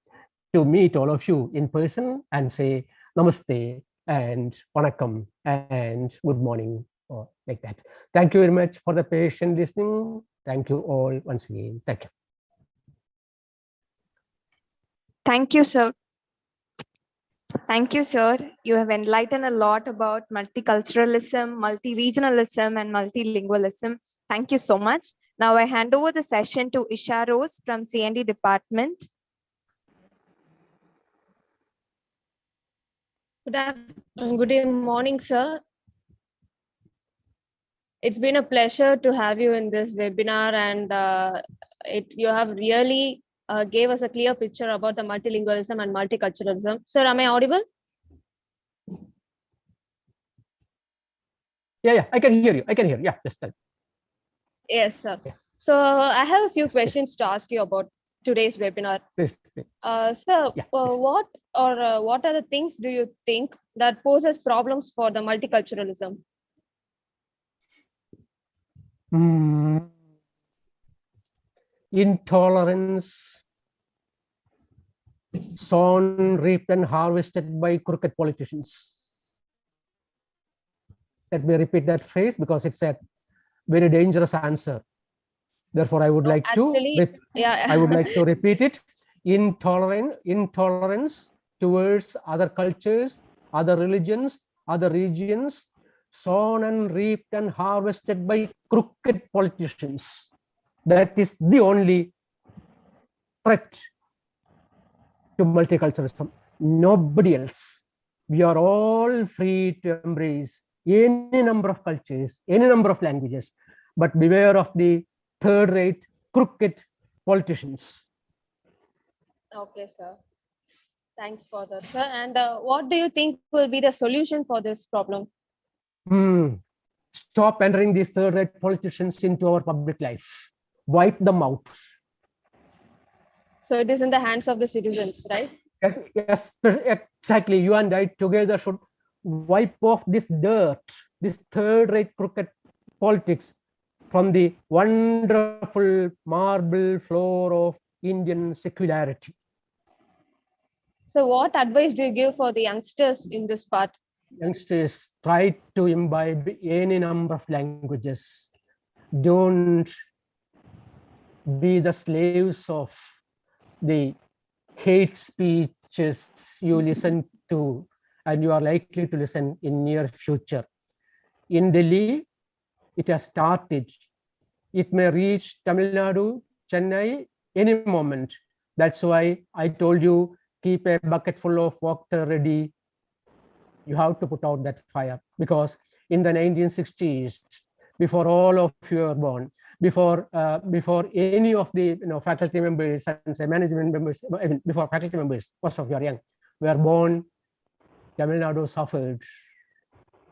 to meet all of you in person and say namaste and vanakkam and good morning, or like that. Thank you very much for the patient listening. Thank you all once again. Thank you. Thank you, sir. Thank you, sir. You have enlightened a lot about multiculturalism, multi-regionalism, and multilingualism. Thank you so much. Now I hand over the session to Isha Rose from CND department. Good morning, sir. It's been a pleasure to have you in this webinar, and you have really gave us a clear picture about the multilingualism and multiculturalism. Sir, am I audible? Yeah, I can hear you. Yeah, just tell me. Yes, sir. Yeah. So I have a few questions to ask you about today's webinar. Please. Sir, Yeah, what are the things do you think that poses problems for the multiculturalism? Intolerance, sown, reaped, and harvested by crooked politicians. Let me repeat that phrase because it's a very dangerous answer. Therefore, I would like to repeat it. Intolerance towards other cultures, other religions, other regions, sown and reaped and harvested by crooked politicians. That is the only threat to multiculturalism. Nobody else. We are all free to embrace any number of cultures, any number of languages, but beware of the third-rate, crooked politicians. Okay, sir. Thanks for that, sir. And what do you think will be the solution for this problem? Stop entering these third-rate politicians into our public life. Wipe them out. So it is in the hands of the citizens, right? Yes, exactly. You and I together should wipe off this dirt, this third-rate crooked politics from the wonderful marble floor of Indian secularity. So what advice do you give for the youngsters in this part? Youngsters, try to imbibe any number of languages. Don't be the slaves of the hate speeches you listen to and you are likely to listen in near future. In Delhi, it has started. It may reach Tamil Nadu, Chennai, any moment. That's why I told you, keep a bucket full of water ready. You have to put out that fire, because in the 1960s, before all of you were born, before any of the faculty members and say management members, before faculty members, most of you are young, were born, Tamil Nadu suffered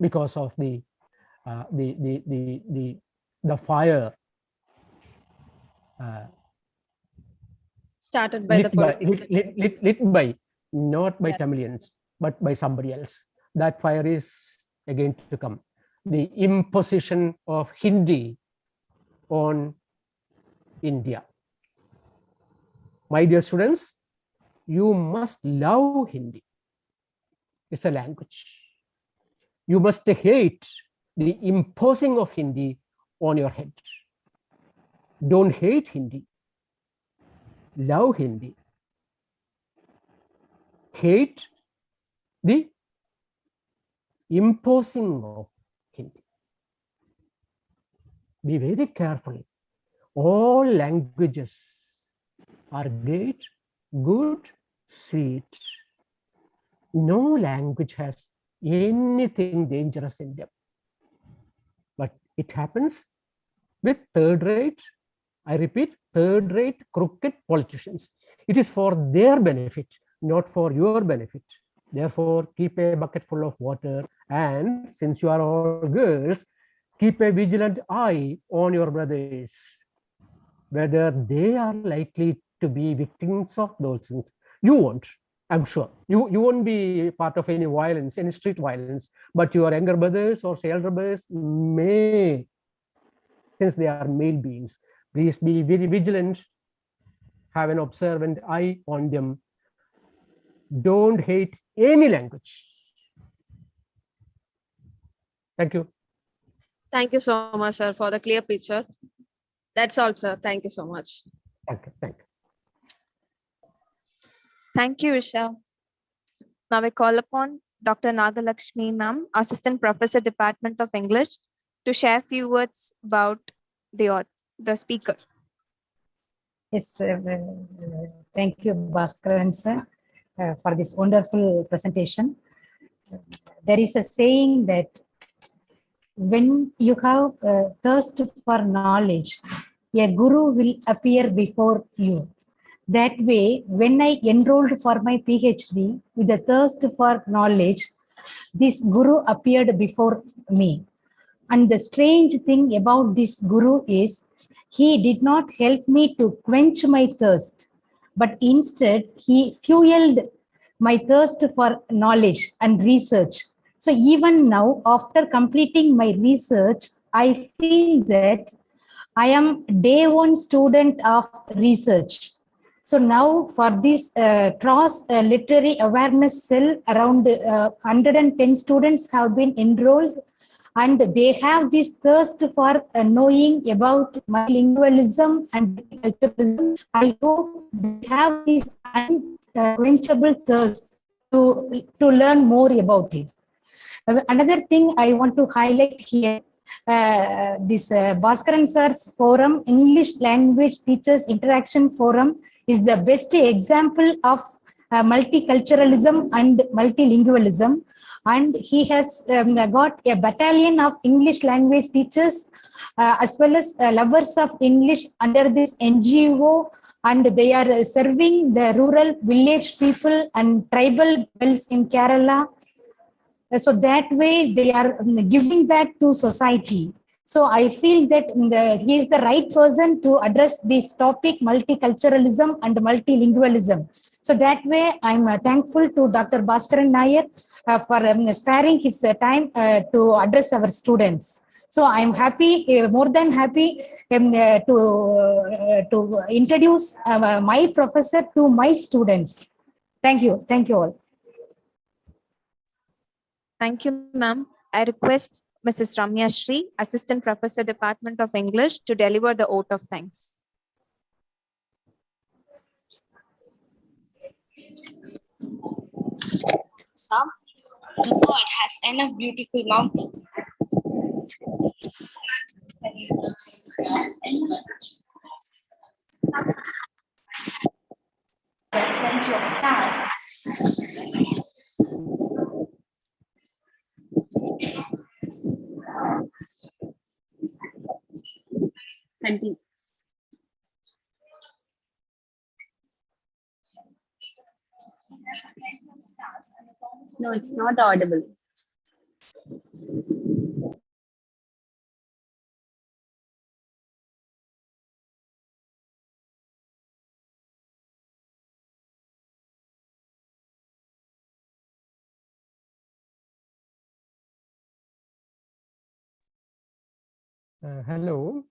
because of the fire Started by the lit by not by Tamilians but by somebody else. That fire is again to come. The imposition of Hindi on India. My dear students, you must love Hindi. It's a language. You must hate the imposing of Hindi on your head. Don't hate Hindi. Love Hindi. Hate the imposing of Hindi. Be very careful. All languages are great, good, sweet. No language has anything dangerous in them. But it happens with third-rate, I repeat, third-rate crooked politicians. It is for their benefit, not for your benefit. Therefore, keep a bucket full of water, and since you are all girls, keep a vigilant eye on your brothers, whether they are likely to be victims of those things. You won't, I'm sure. You won't be part of any violence, any street violence, but your younger brothers or elder brothers may, since they are male beings. Please be very vigilant, have an observant eye on them. Don't hate any language. Thank you. Thank you so much, sir, for the clear picture. That's all, sir. Thank you so much. Thank you. Thank you. Thank you, Isha. Now we call upon Dr. Nagalakshmi ma'am, Assistant Professor, Department of English, to share a few words about the speaker. Yes, thank you, Bhaskaran sir, for this wonderful presentation. There is a saying that when you have thirst for knowledge, a guru will appear before you. That way, when I enrolled for my PhD with a thirst for knowledge, this guru appeared before me. And the strange thing about this guru is he did not help me to quench my thirst, but instead he fueled my thirst for knowledge and research. So even now, after completing my research, I feel that I am day one student of research. So now for this cross literary awareness cell, around 110 students have been enrolled, and they have this thirst for knowing about multilingualism and multiculturalism. I hope they have this unquenchable thirst to learn more about it. Another thing I want to highlight here, this Bhaskaran sir's forum, English Language Teachers Interaction Forum, is the best example of multiculturalism and multilingualism. And he has got a battalion of English language teachers as well as lovers of English under this NGO, and they are serving the rural village people and tribal belts in Kerala. So that way they are giving back to society. So I feel that he is the right person to address this topic, multiculturalism and multilingualism. So that way I'm thankful to Dr. Bhaskaran Nair for sparing his time to address our students. So I'm happy, more than happy to introduce my professor to my students. Thank you. Thank you all. Thank you, ma'am. I request Mrs. Ramya Shri, Assistant Professor, Department of English, to deliver the vote of thanks. Some, the world has enough beautiful mountains. There's plenty of stars. Continue. No, it's not audible. Hello.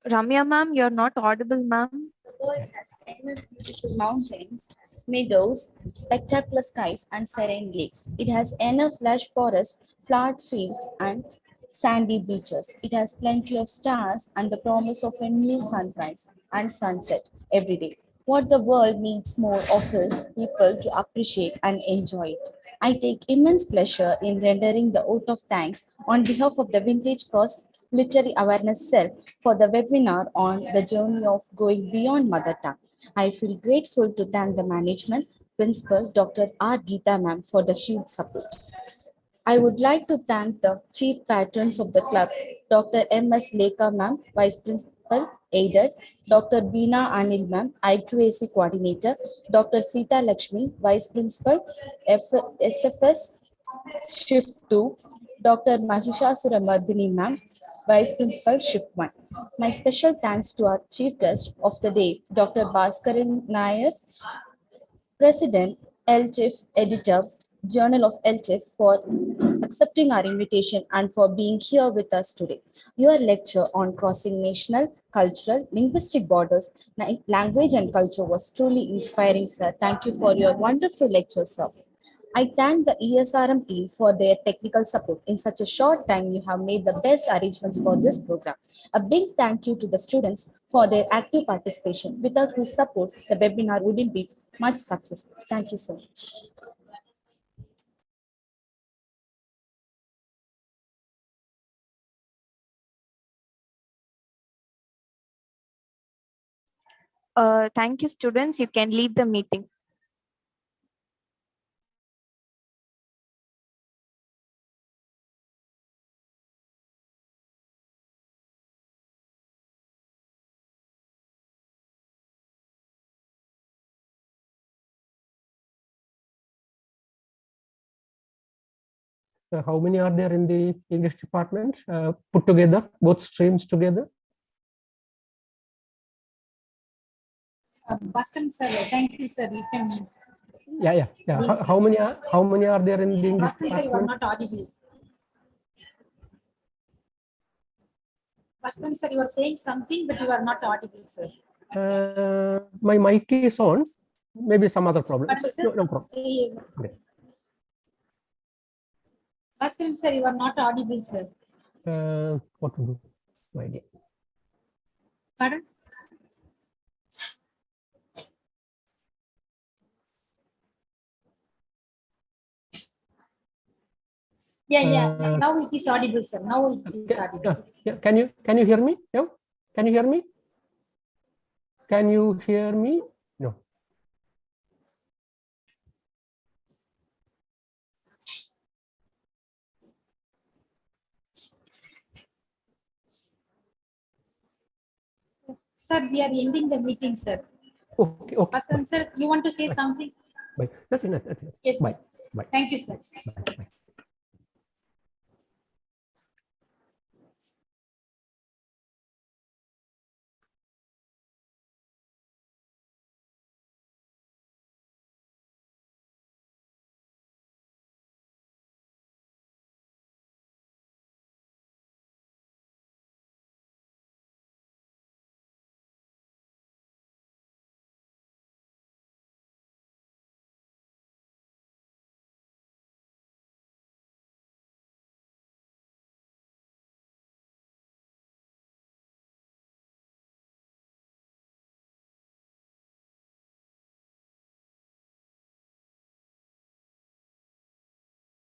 Ramya ma'am, you're not audible, ma'am. The world has endless beautiful mountains, meadows, spectacular skies, and serene lakes. It has enough lush forests, flowered fields, and sandy beaches. It has plenty of stars and the promise of a new sunrise and sunset every day. What the world needs more of is people to appreciate and enjoy it. I take immense pleasure in rendering the vote of thanks on behalf of the Vintage Cross Literary Awareness Cell for the webinar on the journey of going beyond mother tongue. I feel grateful to thank the management, principal, Dr. R. Geeta ma'am for the huge support. I would like to thank the chief patrons of the club, Dr. M.S. Lekha ma'am, Vice Principal, Aided, Dr. Beena Anil ma'am, IQAC Coordinator, Dr. Sita Lakshmi, Vice Principal, SFS Shift 2, Dr. Mahishasura Mardini ma'am, Vice Principal Shift 1. My special thanks to our chief guest of the day, Dr. Bhaskaran Nair, President, LTIF Editor, Journal of LTIF, for accepting our invitation and for being here with us today. Your lecture on crossing national, cultural, linguistic borders, language and culture was truly inspiring, sir. Thank you for your wonderful lecture, sir. I thank the ESRM team for their technical support. In such a short time, you have made the best arrangements for this program. A big thank you to the students for their active participation, without whose support, the webinar wouldn't be much successful. Thank you so much. Thank you, students. You can leave the meeting. How many are there in the English department put together, both streams together? Bhaskaran sir, thank you, sir. You can. Yeah. How many are there in the English Bhaskaran sir, you are department? not audible. Bhaskaran sir, you are saying something, but you are not audible, sir. My mic is on. Maybe some other problem. But, sir, No problem. Okay. Bhaskaran sir, you are not audible, sir. What to do? No idea. Pardon? Yeah. Now it is audible, sir. Now it is audible. Yeah. Can you hear me? No? Can you hear me? Can you hear me? No. Sir, we are ending the meeting, sir. Okay. Bhaskaran sir, you want to say something? Bye. Nothing. Yes, Bye. sir. Bye. Thank you, sir. Bye.